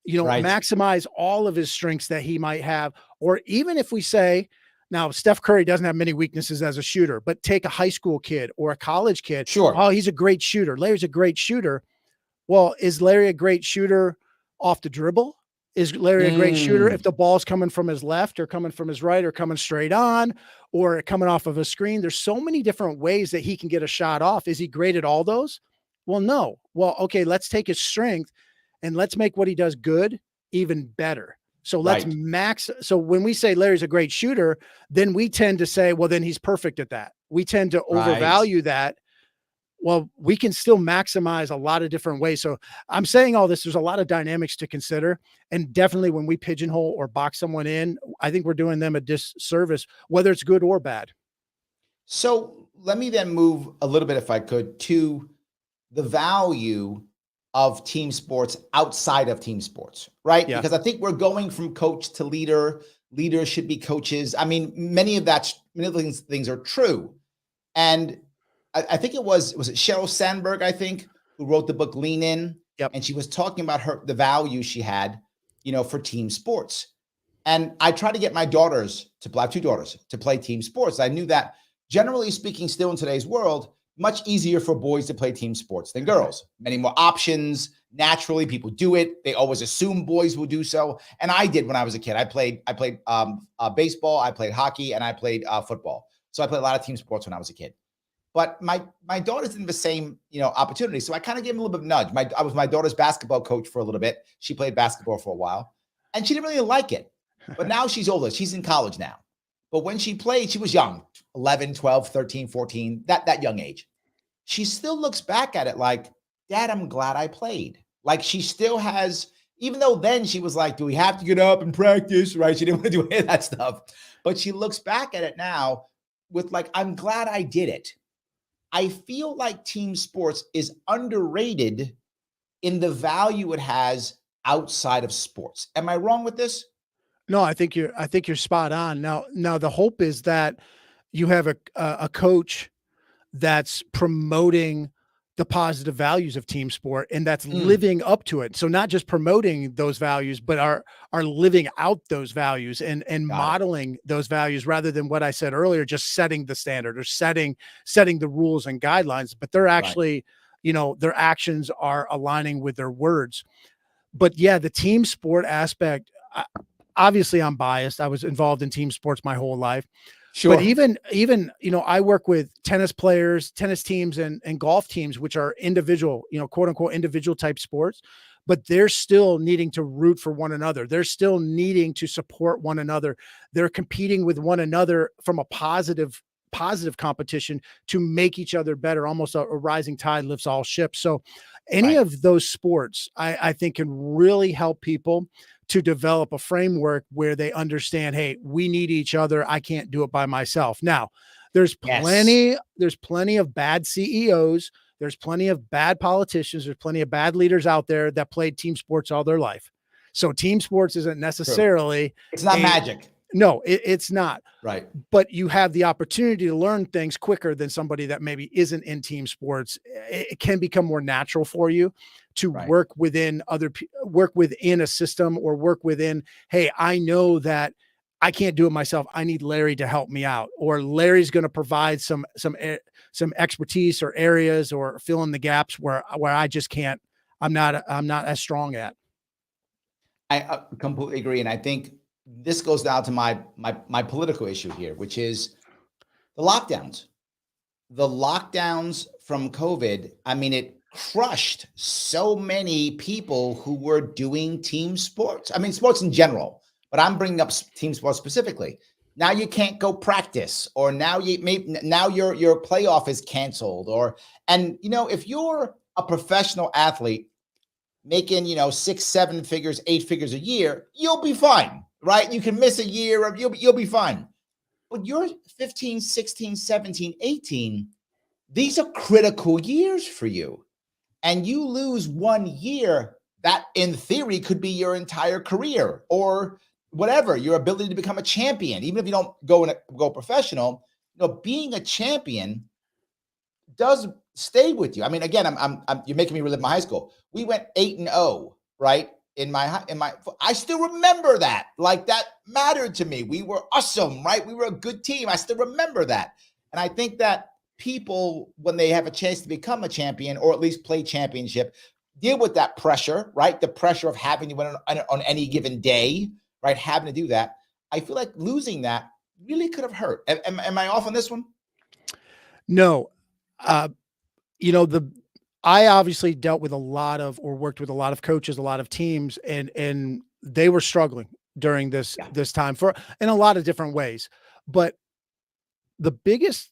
Right. maximize all of his strengths that he might have. Or even if we say, now Steph Curry doesn't have many weaknesses as a shooter, but take a high school kid or a college kid. Sure. Oh, he's a great shooter. Larry's a great shooter. Well, is Larry a great shooter off the dribble? Is Larry a great shooter if Mm, the ball's coming from his left or coming from his right or coming straight on or coming off of a screen? There's so many different ways that he can get a shot off. Is he great at all those? Well, no. Well, okay, let's take his strength and let's make what he does good even better. So let's right. max. So when we say Larry's a great shooter, then we tend to say, well, then he's perfect at that. We tend to Right. overvalue that. Well, we can still maximize a lot of different ways. So I'm saying all this, there's a lot of dynamics to consider. And definitely when we pigeonhole or box someone in, I think we're doing them a disservice, whether it's good or bad. So let me then move a little bit, if I could, to the value of team sports outside of team sports, right? Yeah. Because I think we're going from coach to leader. Leaders should be coaches. I mean, many of things are true. And I think was it Sheryl Sandberg, I think, who wrote the book Lean In, Yep. and she was talking about the value she had, for team sports. And I try to get my daughters I have two daughters to play team sports. I knew that generally speaking, still in today's world, much easier for boys to play team sports than girls. Many more options. Naturally, people do it. They always assume boys will do so, and I did when I was a kid. I played baseball, I played hockey, and I played football. So I played a lot of team sports when I was a kid. But my daughters didn't have the same opportunity, so I kind of gave them a little bit of a nudge. I was my daughter's basketball coach for a little bit. She played basketball for a while, and she didn't really like it. But now she's older. She's in college now. But when she played, she was young, 11, 12, 13, 14, that young age. She still looks back at it like, Dad, I'm glad I played. Like she still has, even though then she was like, do we have to get up and practice, right? She didn't want to do any of that stuff. But she looks back at it now with like, I'm glad I did it. I feel like team sports is underrated in the value it has outside of sports. Am I wrong with this? No, I think you're spot on. Now the hope is that you have a coach that's promoting the positive values of team sport and that's Mm, living up to it. So not just promoting those values, but are living out those values and got it. modeling those values rather than what I said earlier, just setting the standard or setting the rules and guidelines, but they're Right. actually, their actions are aligning with their words. But yeah, the team sport aspect, obviously I'm biased. I was involved in team sports my whole life. But Sure. even, I work with tennis players, tennis teams and golf teams, which are individual, quote unquote, individual type sports, but they're still needing to root for one another. They're still needing to support one another. They're competing with one another from a positive competition to make each other better. Almost a rising tide lifts all ships. So any Right. of those sports, I think can really help people to develop a framework where they understand, hey, we need each other. I can't do it by myself. Now, Yes. there's plenty of bad CEOs, there's plenty of bad politicians, there's plenty of bad leaders out there that played team sports all their life. So team sports isn't True. necessarily It's not a magic. no, it's not. Right. But you have the opportunity to learn things quicker than somebody that maybe isn't in team sports. It can become more natural for you to Right. work within a system or work within, hey, I know that I can't do it myself. I need Larry to help me out, or Larry's going to provide some expertise or areas or fill in the gaps where I just can't. I'm not as strong at. I completely agree, and I think this goes down to my political issue here, which is the lockdowns. The lockdowns from COVID. I mean, it crushed so many people who were doing team sports. I mean, sports in general, but I'm bringing up team sports specifically. Now you can't go practice, or now your playoff is canceled, and if you're a professional athlete making, 6, 7 figures, 8 figures a year, you'll be fine, right? You can miss a year, or you'll be fine. But you're 15, 16, 17, 18. These are critical years for you. And you lose one year that in theory could be your entire career, or whatever, your ability to become a champion. Even if you don't go professional, being a champion does stay with you. I mean, again, you're making me relive my high school. We went 8-0, right? I still remember that. Like that mattered to me. We were awesome, right? We were a good team. I still remember that. And I think that people, when they have a chance to become a champion or at least play championship, deal with that pressure, right? The pressure of having to win on any given day, right? Having to do that. I feel like losing that really could have hurt. Am I off on this one? No, uh, you know, the I obviously dealt with a lot of or worked with a lot of coaches, a lot of teams, and they were struggling during Yeah. this time for in a lot of different ways. But the biggest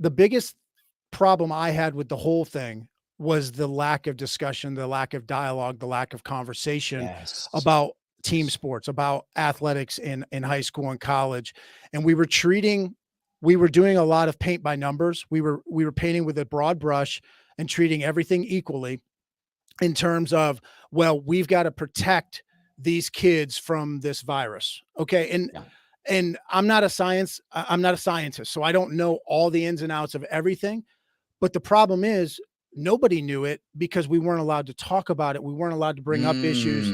the biggest problem I had with the whole thing was the lack of discussion, the lack of dialogue, the lack of conversation Yes. about team Yes. sports, about athletics in high school and college. And we were doing a lot of paint by numbers. We were painting with a broad brush and treating everything equally. in terms of, well, we've got to protect these kids from this virus. Okay. Yeah. And I'm not a scientist, so I don't know all the ins and outs of everything. But the problem is nobody knew it because we weren't allowed to talk about it. We weren't allowed to bring up issues.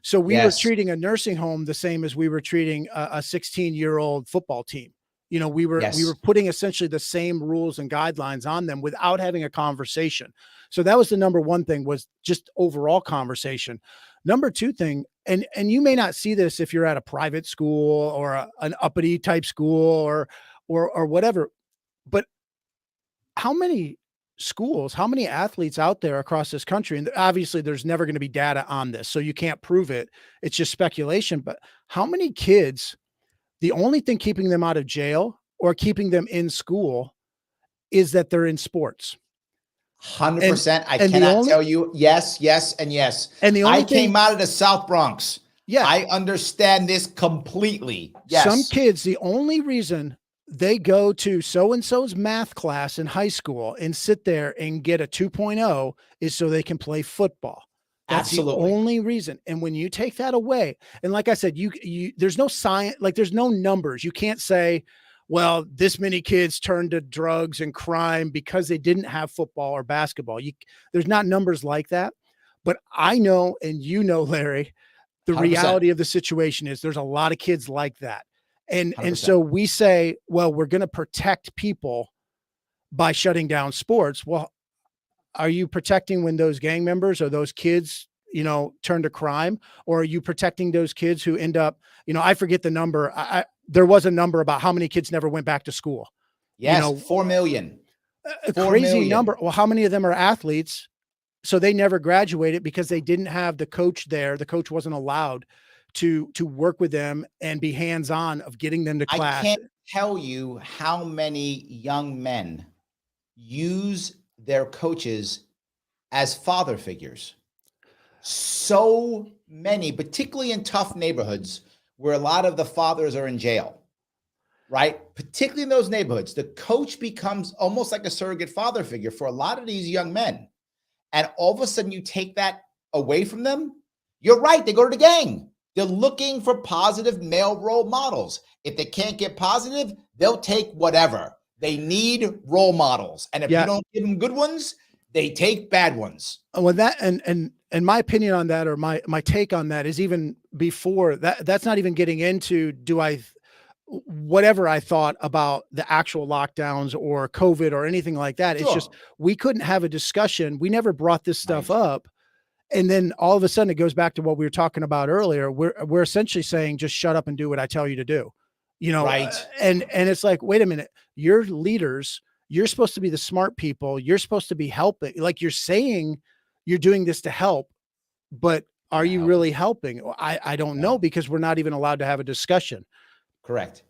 So we were Yes. treating a nursing home the same as we were treating a 16-year-old football team. You know, we were Yes. putting essentially the same rules and guidelines on them without having a conversation. So that was the number one thing, was just overall conversation. Number two thing, and you may not see this if you're at a private school or an uppity type school or whatever, but how many schools, how many athletes out there across this country, and obviously there's never going to be data on this, so you can't prove it. It's just speculation, but how many kids, the only thing keeping them out of jail or keeping them in school is that they're in sports. And 100%. I and the cannot only tell you yes, yes, and yes. and the I only thing came out of the South Bronx. yeah, I understand this completely. some Yes. kids, the only reason they go to so and so's math class in high school and sit there and get a 2.0 is so they can play football. That's the Absolutely. only reason. And when you take that away, and like I said, you there's no science, like there's no numbers. You can't say, well, this many kids turned to drugs and crime because they didn't have football or basketball. There's not numbers like that. But I know, and you know, Larry, the 100%. reality of the situation is there's a lot of kids like that. And 100%. so we say, well, we're going to protect people by shutting down sports. Well, are you protecting when those gang members or those kids, turn to crime, or are you protecting those kids who end up, I forget the number. There was a number about how many kids never went back to school, you Yes. know, 4 million. a 4 crazy million. number. Well, how many of them are athletes? So they never graduated because they didn't have the coach there. The coach wasn't allowed to work with them and be hands-on of getting them to I class. can't tell you how many young men use their coaches as father figures. So many, particularly in tough neighborhoods where a lot of the fathers are in jail, right? Particularly in those neighborhoods, the coach becomes almost like a surrogate father figure for a lot of these young men. And all of a sudden you take that away from them. You're right. They go to the gang. They're looking for positive male role models. If they can't get positive, they'll take whatever. They need role models. And if you Yeah. don't give them good ones, they take bad ones. Well, that and my opinion on that, or my take on that, is even before that. That's not even getting into whatever I thought about the actual lockdowns or COVID or anything like that. It's just Sure. we couldn't have a discussion. We never brought this stuff Right. up. And then all of a sudden it goes back to what we were talking about earlier. We're essentially saying just shut up and do what I tell you to do. Right. And it's like, wait a minute, you're leaders. You're supposed to be the smart people. You're supposed to be helping. Like, you're saying you're doing this to help, but are Not you helping. really helping? I don't know, No. because we're not even allowed to have a discussion. Correct.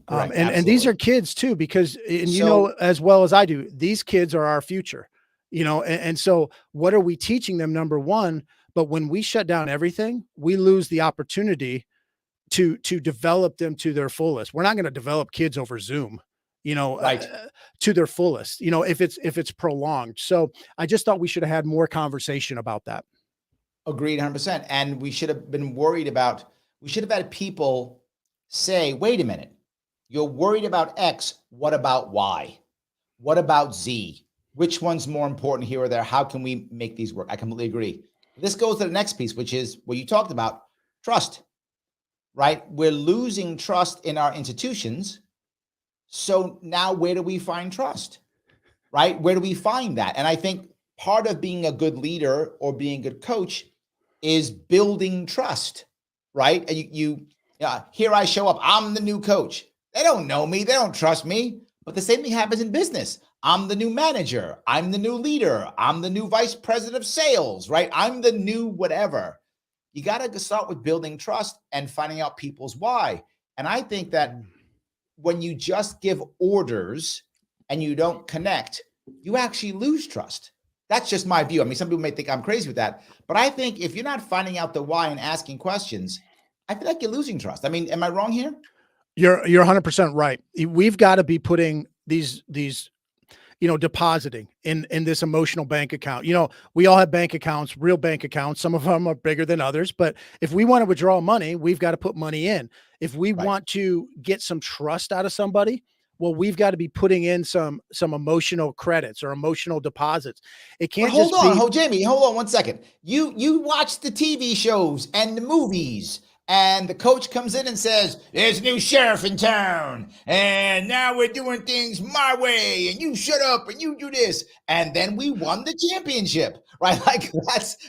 Correct. And these are Absolutely. kids too, because, and So as well as I do, these kids are our future, and so what are we teaching them? Number one, but when we shut down everything, we lose the opportunity to develop them to their fullest. We're not going to develop kids over Zoom, you know, uh, right. to their fullest, if it's prolonged. So I just thought we should have had more conversation about that. Agreed 100%. And we should have been worried about, we should have had people say, wait a minute, you're worried about X. What about Y? What about Z? Which one's more important here or there? How can we make these work? I completely agree. This goes to the next piece, which is what you talked about, trust, right? We're losing trust in our institutions. So now where do we find trust, right? Where do we find that? And I think part of being a good leader or being a good coach is building trust, right? And here I show up, I'm the new coach. They don't know me, they don't trust me. But the same thing happens in business. I'm the new manager, I'm the new leader, I'm the new vice president of sales, right? I'm the new whatever. You got to start with building trust and finding out people's why. And I think that when you just give orders and you don't connect, you actually lose trust. That's just my view. I mean, some people may think I'm crazy with that, but I think if you're not finding out the why and asking questions, I feel like you're losing trust. I mean, am I wrong here? You're 100% right. We've got to be putting these, depositing in this emotional bank account. We all have bank accounts, real bank accounts. Some of them are bigger than others, but if we want to withdraw money, we've got to put money in. If we Right. want to get some trust out of somebody, well, we've got to be putting in some emotional credits or emotional deposits. It But can't hold just on, be Jamie, hold on one second. You watch the TV shows and the movies, and the coach comes in and says, "There's a new sheriff in town, and now we're doing things my way, and you shut up and you do this." And then we won the championship, right? Like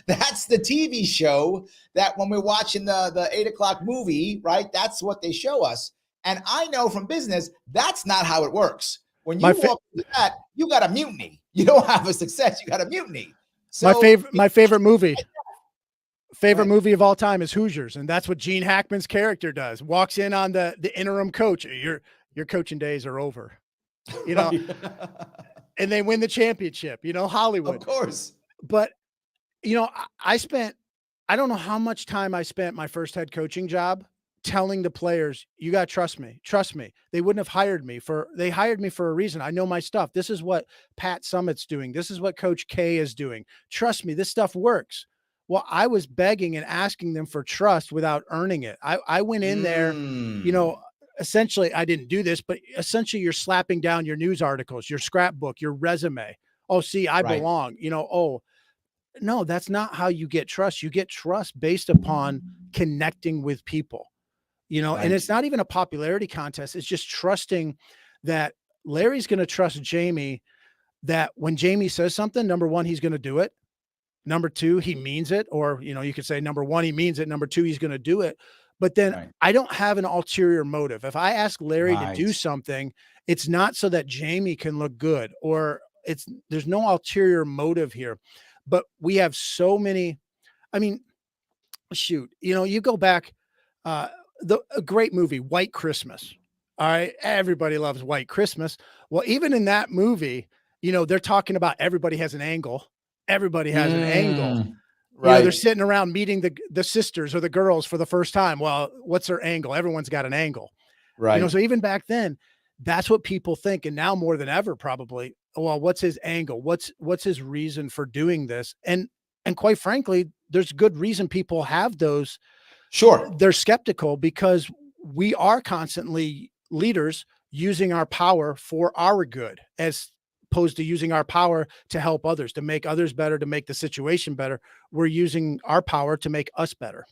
that's the TV show that when we're watching the 8 o'clock movie, right? That's what they show us. And I know from business, that's not how it works. When my you fa- walk into that, you got a mutiny. You don't have a success, you got a mutiny. my So favorite my favorite movie. go Favorite ahead. movie of all time is Hoosiers, and that's what Gene Hackman's character does. Walks in on the interim coach. Your coaching days are over, you know, Right. and they win the championship. Of Hollywood. course. But I spent, I don't know how much time I spent my first head coaching job telling the players, you got to trust me. Trust me. They wouldn't have hired me they hired me for a reason. I know my stuff. This is what Pat Summit's doing. This is what Coach K is doing. Trust me, this stuff works. Well, I was begging and asking them for trust without earning it. I went in there, you Mm. know, essentially, I didn't do this, but essentially you're slapping down your news articles, your scrapbook, your resume. Oh, see, I Right. belong, oh, no, that's not how you get trust. You get trust based upon connecting with people, and Right. it's not even a popularity contest. It's just trusting that Larry's going to trust Jamie, that when Jamie says something, number one, he's going to do it. Number two, he means it. Or, you could say number one, he means it. Number two, he's going to do it. But then Right. I don't have an ulterior motive. If I ask Larry to do Right. something, it's not so that Jamie can look good, or there's no ulterior motive here. But we have so many, I mean, shoot, you go back, uh, a great movie, White Christmas. All right. Everybody loves White Christmas. Well, even in that movie, they're talking about everybody has an angle. Everybody has an angle. Mm. They're Right. sitting around meeting the sisters or the girls for the first time. Well, what's their angle? Everyone's got an angle. Right. So even back then, that's what people think. And now more than ever, probably, well, what's his angle? What's his reason for doing this? And quite frankly, there's good reason people have those. Sure. They're skeptical because we are constantly leaders using our power for our good, as opposed to using our power to help others, to make others better, to make the situation better. We're using our power to make us better.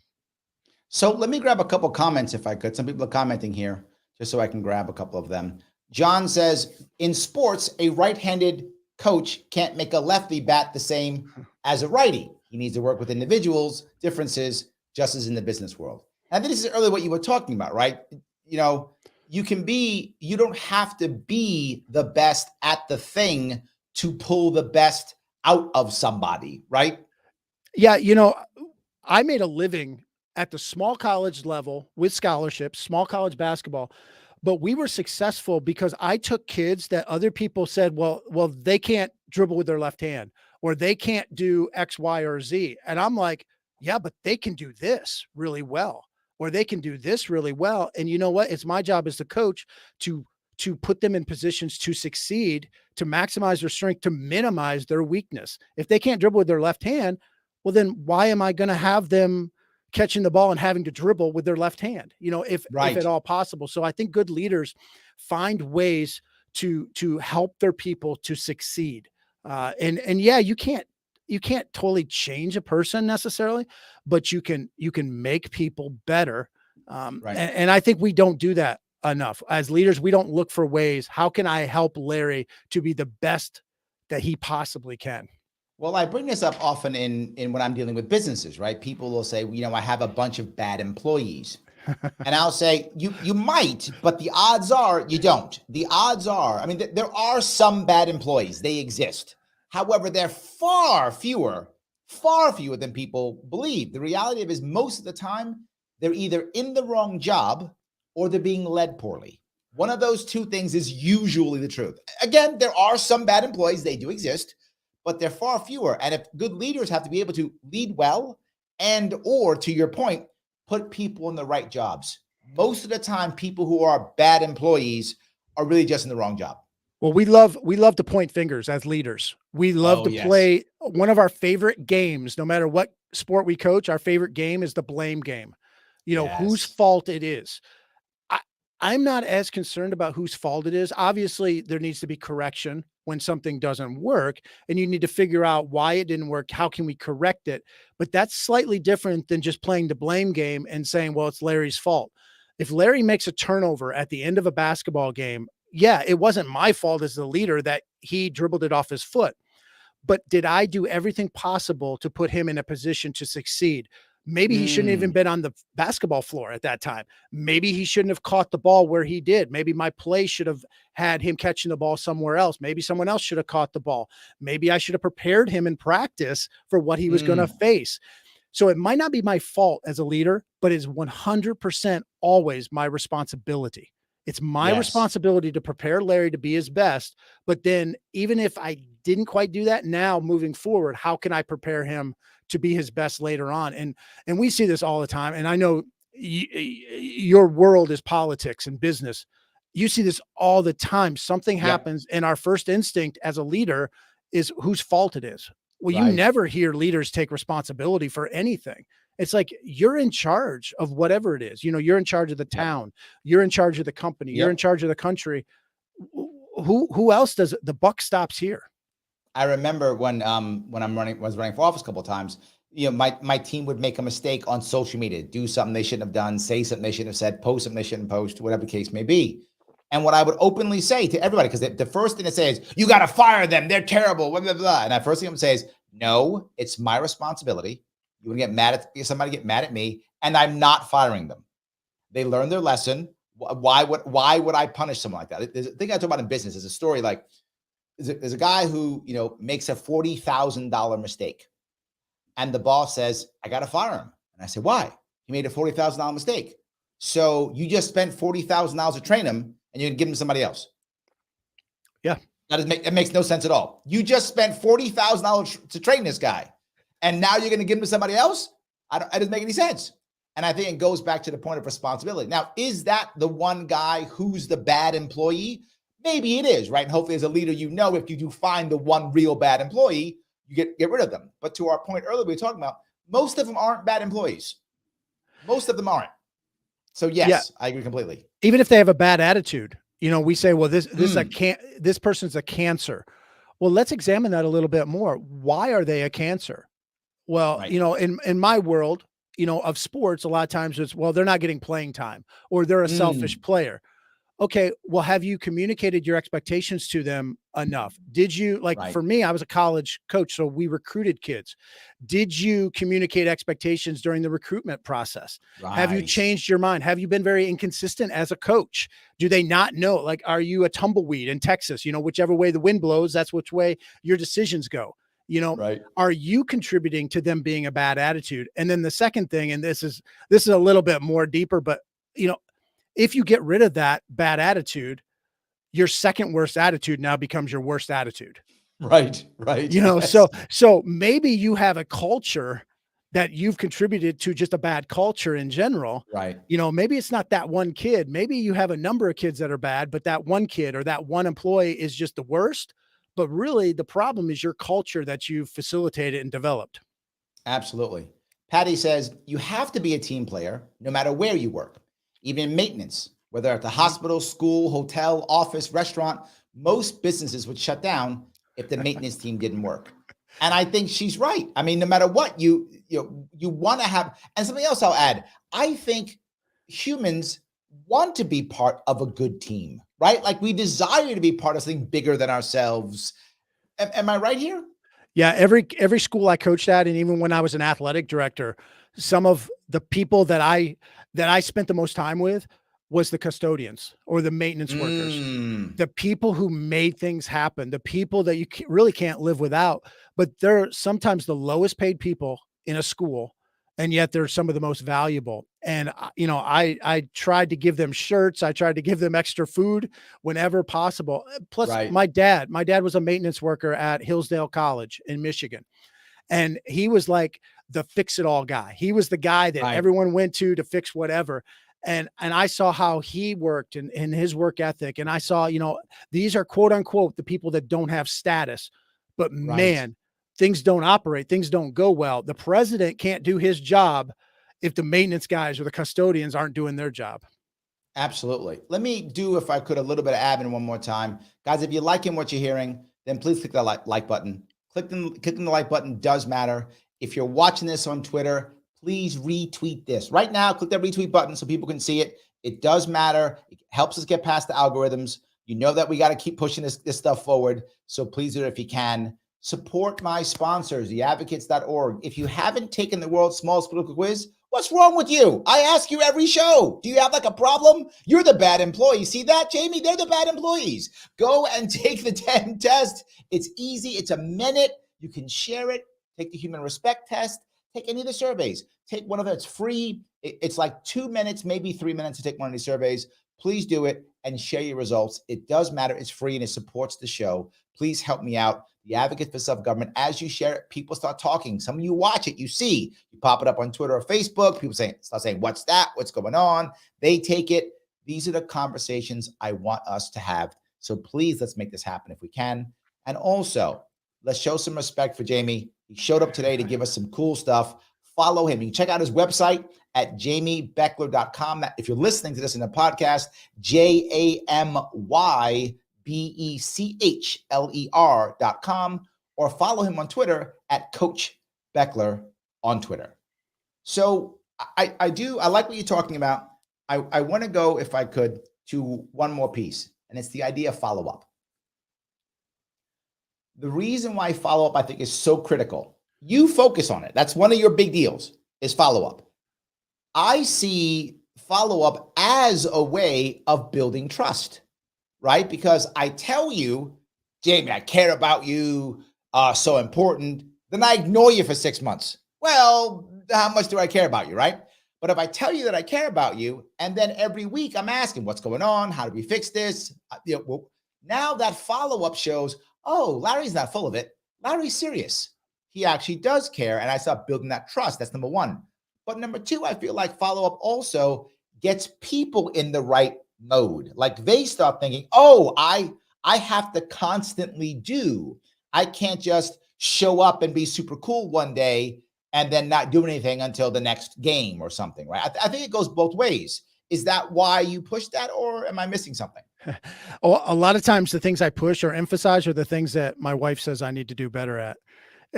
So let me grab a couple comments if I could. Some people are commenting here, just so I can grab a couple of them. John says, in sports, a right-handed coach can't make a lefty bat the same as a righty. He needs to work with individuals, differences, just as in the business world. And this is earlier what you were talking about, right? You don't have to be the best at the thing to pull the best out of somebody, right? Yeah, I made a living at the small college level with scholarships, small college basketball, but we were successful because I took kids that other people said, well, they can't dribble with their left hand, or they can't do X, Y, or Z. And I'm like, yeah, but they can do this really well, or they can do this really well. And you know what? It's my job as the coach to put them in positions to succeed, to maximize their strength, to minimize their weakness. If they can't dribble with their left hand, well, then why am I going to have them catching the ball and having to dribble with their left hand, if at Right. all possible? So I think good leaders find ways to help their people to succeed. And yeah, you can't totally change a person necessarily, but you can make people better. Right. And I think we don't do that enough as leaders. We don't look for ways. How can I help Larry to be the best that he possibly can? Well, I bring this up often in when I'm dealing with businesses, right? People will say, I have a bunch of bad employees. And I'll say, you might, but the odds are you don't. The odds are, I mean, there are some bad employees. They exist. However, they're far fewer than people believe. The reality of it is most of the time, they're either in the wrong job or they're being led poorly. One of those two things is usually the truth. Again, there are some bad employees. They do exist, but they're far fewer. And if good leaders have to be able to lead well and, or to your point, put people in the right jobs. Most of the time, people who are bad employees are really just in the wrong job. Well, we love to point fingers as leaders. We love Oh, to yes. play one of our favorite games, no matter what sport we coach, our favorite game is the blame game. Whose Yes. fault it is. I I'm not as concerned about whose fault it is. Obviously, there needs to be correction when something doesn't work, and you need to figure out why it didn't work. How can we correct it? But that's slightly different than just playing the blame game and saying, well, it's Larry's fault. If Larry makes a turnover at the end of a basketball game, yeah, it wasn't my fault as the leader that he dribbled it off his foot. But did I do everything possible to put him in a position to succeed? Maybe he shouldn't even Mm, been on the basketball floor at that time. Maybe he shouldn't have caught the ball where he did. Maybe my play should have had him catching the ball somewhere else. Maybe someone else should have caught the ball. Maybe I should have prepared him in practice for what he was going to mm. face. So it might not be my fault as a leader, but it's 100% always my responsibility. It's my Yes. responsibility to prepare Larry to be his best. But then, even if I didn't quite do that, now moving forward, how can I prepare him to be his best later on? And we see this all the time. And I know your world is politics and business. You see this all the time. Something Yep. happens, and our first instinct as a leader is whose fault it is. Well, you Right. never hear leaders take responsibility for anything. It's like you're in charge of whatever it is. You're in charge of the Yep. town, you're in charge of the company, you're in Yep. charge of the country. Who else does it? The buck stops here. I remember when was running for office a couple of times, my team would make a mistake on social media, do something they shouldn't have done, say something they shouldn't have said, post something they shouldn't post, whatever the case may be. And what I would openly say to everybody, because the first thing to say is, you got to fire them. They're terrible, blah, blah, blah. And the first thing I'm going to say is, no, it's my responsibility. You want to get mad at somebody, get mad at me, and I'm not firing them. They learned their lesson. Why would I punish someone like that? There's a thing I talk about in business. There's a story like, there's a guy who makes a $40,000 mistake, and the boss says, I got to fire him. And I said, why? He made a $40,000 mistake. So you just spent $40,000 to train him, and you're gonna give him to somebody else. Yeah. That makes no sense at all. You just spent $40,000 to train this guy, and now you're gonna give him to somebody else. It doesn't make any sense. And I think it goes back to the point of responsibility. Now, is that the one guy who's the bad employee? Maybe it is, right? And hopefully, as a leader, if you do find the one real bad employee, you get rid of them. But to our point earlier, we were talking about, most of them aren't bad employees. Most of them aren't. So Yeah. yes, I agree completely. Even if they have a bad attitude, we say, well, Mm, this person's a cancer. Well, let's examine that a little bit more. Why are they a cancer? Well, right. in my world, of sports, a lot of times it's, well, they're not getting playing time or they're a selfish Mm, player. Okay, well, have you communicated your expectations to them enough? Did you, like, right. for me, I was a college coach, so we recruited kids. Did you communicate expectations during the recruitment process? Have you Right. changed your mind? Have you been very inconsistent as a coach? Do they not know? Like, are you a tumbleweed in Texas? Whichever way the wind blows, that's which way your decisions go. You know, Right. are you contributing to them being a bad attitude? And then the second thing, and this is a little bit more deeper, but you know, if you get rid of that bad attitude, your second worst attitude now becomes your worst attitude. Right. Right. So Yes. maybe you have a culture that you've contributed to, just a bad culture in general. Right. Maybe it's not that one kid. Maybe you have a number of kids that are bad, but that one kid or that one employee is just the worst. But really, the problem is your culture that you've facilitated and developed. Absolutely. Patty says, you have to be a team player no matter where you work, even in maintenance, whether at the Mhm. hospital, school, hotel, office, restaurant. Most businesses would shut down if the maintenance team didn't work. And I think she's right. I mean, no matter what, you want to have, and something else I'll add. I think humans want to be part of a good team, right? Like, we desire to be part of something bigger than ourselves. Am I right here? Yeah, every school I coached at, and even when I was an athletic director, some of the people that I spent the most time with was the custodians or the maintenance workers, Mm, the people who made things happen, the people that you really can't live without. But they're sometimes the lowest paid people in a school, and yet they're some of the most valuable. And I tried to give them shirts, I tried to give them extra food whenever possible. Plus, right. my dad was a maintenance worker at Hillsdale College in Michigan, and he was like the fix it all guy. He was the guy that Right. everyone went to fix whatever. And I saw how he worked and his work ethic. And I saw, these are quote unquote the people that don't have status. But Right. man, things don't operate, things don't go well. The president can't do his job if the maintenance guys or the custodians aren't doing their job. Absolutely. Let me do, if I could, a little bit of admin one more time. Guys, if you're liking what you're hearing, then please click that like button. Clicking the like button does matter. If you're watching this on Twitter, please retweet this. Right now, click that retweet button so people can see it. It does matter. It helps us get past the algorithms. You know that we got to keep pushing this stuff forward. So please do it if you can. Support my sponsors, theadvocates.org. If you haven't taken the world's smallest political quiz, what's wrong with you? I ask you every show. Do you have like a problem? You're the bad employee. See that, Jamie? They're the bad employees. Go and take the damn test. It's easy. It's a minute. You can share it. Take the human respect test. Take any of the surveys. Take one of them. It's free. It's like 2 minutes, maybe 3 minutes to take one of these surveys. Please do it and share your results. It does matter. It's free and it supports the show. Please help me out. The Advocate for Self-Government. As you share it, people start talking. Some of you watch it, you see, you pop it up on Twitter or Facebook. People start saying, what's that? What's going on? They take it. These are the conversations I want us to have. So please, let's make this happen if we can. And also, let's show some respect for Jamy. He showed up today to give us some cool stuff. Follow him. You can check out his website at jamybechler.com. If you're listening to this in the podcast, JamyBechler.com, or follow him on Twitter at Coach Bechler on Twitter. So I like what you're talking about. I want to go, if I could, to one more piece, and it's the idea of follow-up. The reason why follow-up, I think, is so critical. You focus on it. That's one of your big deals, is follow-up. I see follow-up as a way of building trust, right? Because I tell you, Jamie, I care about you, so important. Then I ignore you for 6 months. Well, how much do I care about you, right? But if I tell you that I care about you, and then every week I'm asking, what's going on? How do we fix this? Now that follow-up shows, oh, Larry's not full of it. Larry's serious. He actually does care. And I start building that trust. That's number one. But number two, I feel like follow-up also gets people in the right mode. Like they start thinking, oh, I have to constantly do. I can't just show up and be super cool one day and then not do anything until the next game or something, right? I think it goes both ways. Is that why you push that, or am I missing something? Oh, a lot of times the things I push or emphasize are the things that my wife says I need to do better at.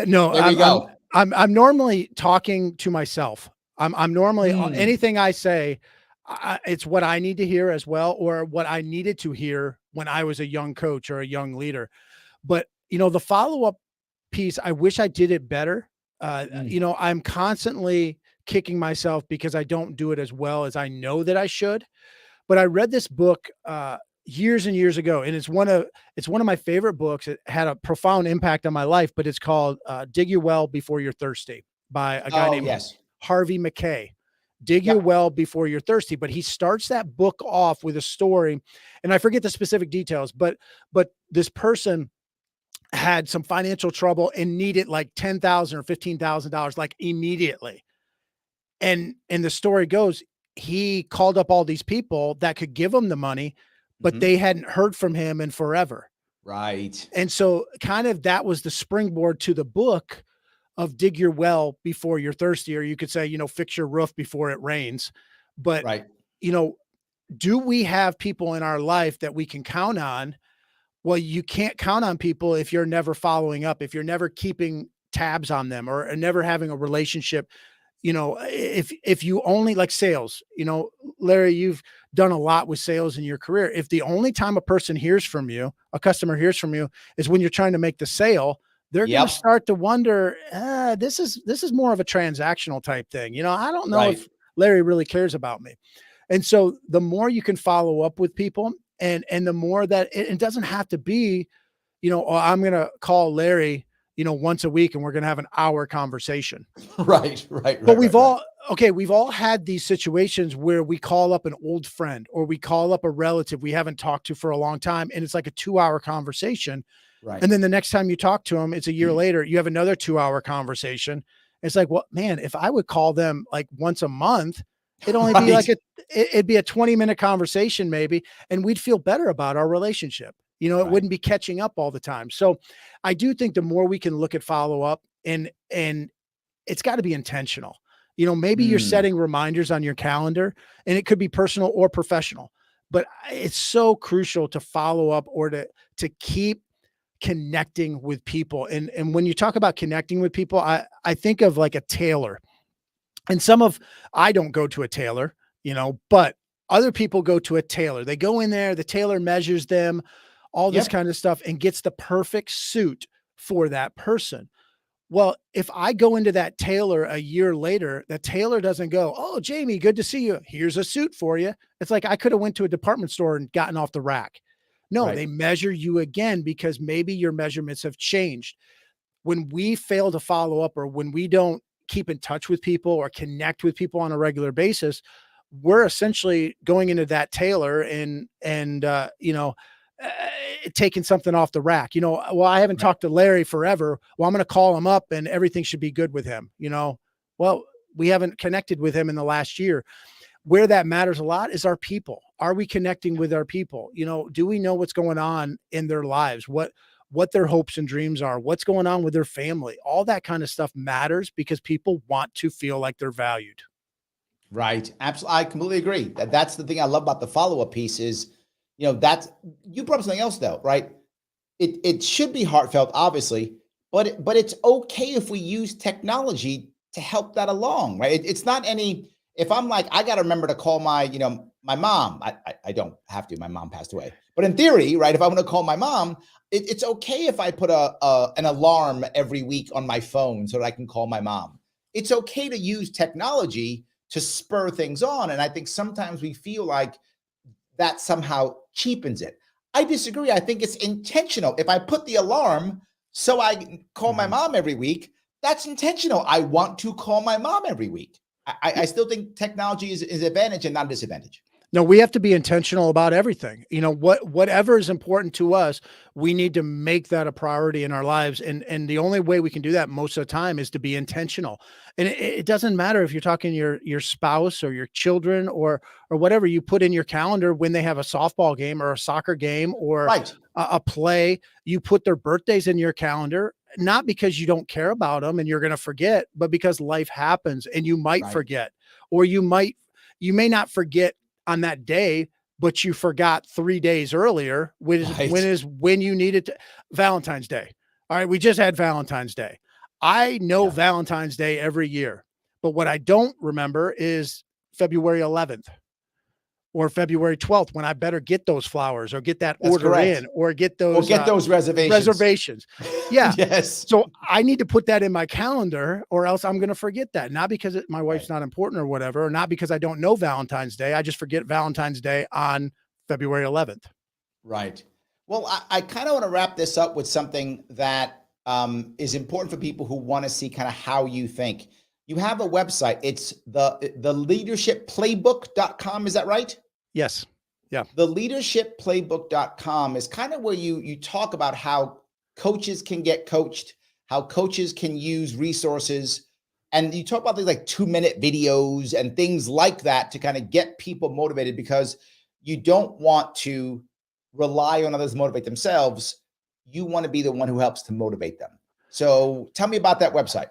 No, There we go. I'm normally talking to myself. I'm normally anything I say, it's what I need to hear as well, or what I needed to hear when I was a young coach or a young leader. But the follow-up piece, I wish I did it better. I'm constantly kicking myself because I don't do it as well as I know that I should. But I read this book years and years ago, and it's one of my favorite books. It had a profound impact on my life, but it's called Dig Your Well Before You're Thirsty by a guy named Harvey McKay. Dig your well before you're thirsty. But he starts that book off with a story, and I forget the specific details, but this person had some financial trouble and needed like $10,000 or $15,000 like immediately. And the story goes, he called up all these people that could give him the money, but they hadn't heard from him in forever. Right. And so kind of that was the springboard to the book of dig your well before you're thirsty, or you could say, fix your roof before it rains. But, do we have people in our life that we can count on? Well, you can't count on people if you're never following up, if you're never keeping tabs on them, or never having a relationship. If you only, like sales, Larry, you've done a lot with sales in your career. If the only time a person hears from you, a customer hears from you, is when you're trying to make the sale, they're going to start to wonder, this is more of a transactional type thing. I don't know if Larry really cares about me. And so the more you can follow up with people, and the more that it doesn't have to be, I'm going to call Larry, once a week and we're going to have an hour conversation. Right. But we've all had these situations where we call up an old friend, or we call up a relative we haven't talked to for a long time, and it's like a 2-hour conversation. Right. And then the next time you talk to them, it's a year later, you have another 2-hour conversation. It's like, well, man, if I would call them like once a month It'd only be like Right. it'd be a 20-minute conversation maybe, and we'd feel better about our relationship. It Right. wouldn't be catching up all the time. So I do think the more we can look at follow up, and it's got to be intentional. Maybe you're Mm, setting reminders on your calendar, and it could be personal or professional, but it's so crucial to follow up or to keep connecting with people. And when you talk about connecting with people, I think of like a tailor. And I don't go to a tailor, but other people go to a tailor. They go in there, the tailor measures them, all this yep. kind of stuff, and gets the perfect suit for that person. Well, if I go into that tailor a year later, the tailor doesn't go, "Oh, Jamie, good to see you. Here's a suit for you." It's like I could have went to a department store and gotten off the rack. No, Right. they measure you again because maybe your measurements have changed. When we fail to follow up, or when we don't keep in touch with people or connect with people on a regular basis, we're essentially going into that tailor uh, taking something off the rack. Well, I haven't Right. talked to Larry forever. Well, I'm going to call him up and everything should be good with him. Well, we haven't connected with him in the last year. Where that matters a lot is our people. Are we connecting with our people? Do we know what's going on in their lives? What their hopes and dreams are, what's going on with their family? All that kind of stuff matters because people want to feel like they're valued. Right. Absolutely. I completely agree. That's the thing I love about the follow-up piece is, that's you brought up something else though, right? It should be heartfelt, obviously, but it's okay if we use technology to help that along, right? It's not any. If I'm like, I got to remember to call my mom. I don't have to. My mom passed away, but in theory, right? If I'm going to call my mom, it's okay if I put an alarm every week on my phone so that I can call my mom. It's okay to use technology to spur things on, and I think sometimes we feel like that somehow cheapens it. I disagree. I think it's intentional. If I put the alarm so I call my Mhm. mom every week, that's intentional. I want to call my mom every week. I still think technology is an advantage and not a disadvantage. No, we have to be intentional about everything. Whatever is important to us, we need to make that a priority in our lives. And the only way we can do that most of the time is to be intentional. And it doesn't matter if you're talking to your spouse or your children or whatever you put in your calendar when they have a softball game or a soccer game or Right. a play. You put their birthdays in your calendar, not because you don't care about them and you're going to forget, but because life happens and you might Right. forget, or you may not forget on that day, but you forgot 3 days earlier, which is Right. when you needed to. Valentine's Day. All right, we just had Valentine's Day. I know Yeah. Valentine's Day every year, but what I don't remember is February 11th or February 12th when I better get those flowers or get that That's order correct. in or get Or those get those reservations. reservations. Yeah. Yes. So I need to put that in my calendar or else I'm going to forget that. Not because my wife's Right. not important or whatever, or not because I don't know Valentine's Day. I just forget Valentine's Day on February 11th. Right. Well, I kind of want to wrap this up with something that is important for people who want to see kind of how you think. You have a website. It's the leadershipplaybook.com. Is that right? Yes. Yeah. The leadershipplaybook.com is kind of where you talk about how coaches can get coached, how coaches can use resources, and you talk about things like 2-minute videos and things like that to kind of get people motivated because you don't want to rely on others to motivate themselves. You want to be the one who helps to motivate them. So tell me about that website.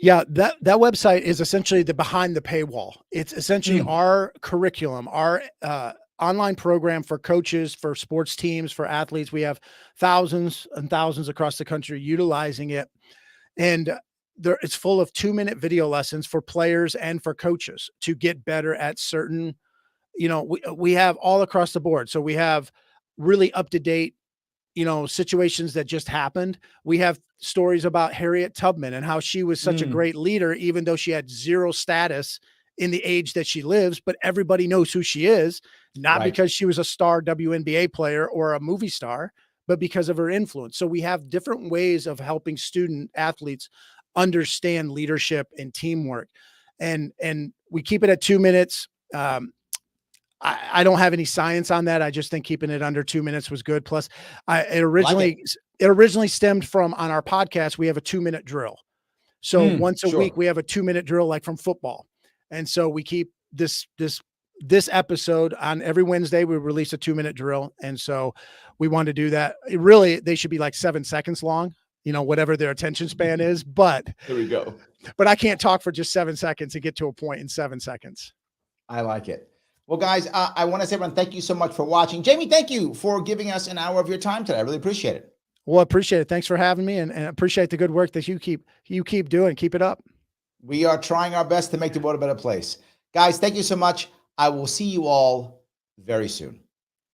Yeah, that website is essentially the behind the paywall. It's essentially Mm, our curriculum, our online program for coaches, for sports teams, for athletes. We have thousands and thousands across the country utilizing it, and it's full of 2-minute video lessons for players and for coaches to get better at certain. We have all across the board. So we have really up to date situations that just happened. We have stories about Harriet Tubman and how she was such a mm, great leader, even though she had zero status in the age that she lives, but everybody knows who she is, not right. because she was a star WNBA player or a movie star, but because of her influence. So we have different ways of helping student athletes understand leadership and teamwork. And we keep it at 2 minutes. I don't have any science on that. I just think keeping it under 2 minutes was good. Plus, it I like it. originally stemmed from on our podcast. We have a 2-minute drill. So Mm, once a week sure. we have a 2-minute drill, like from football, and so we keep this episode on every Wednesday, we release a 2-minute drill. And so we want to do that. They should be like 7 seconds long, whatever their attention span is, but there we go. But I can't talk for just 7 seconds and get to a point in 7 seconds. I like it. Well, guys, I want to say, everyone, thank you so much for watching. Jamy, thank you for giving us an hour of your time today. I really appreciate it. Well, I appreciate it. Thanks for having me, and appreciate the good work that you keep doing. Keep it up. We are trying our best to make the world a better place. Guys, thank you so much. I will see you all very soon.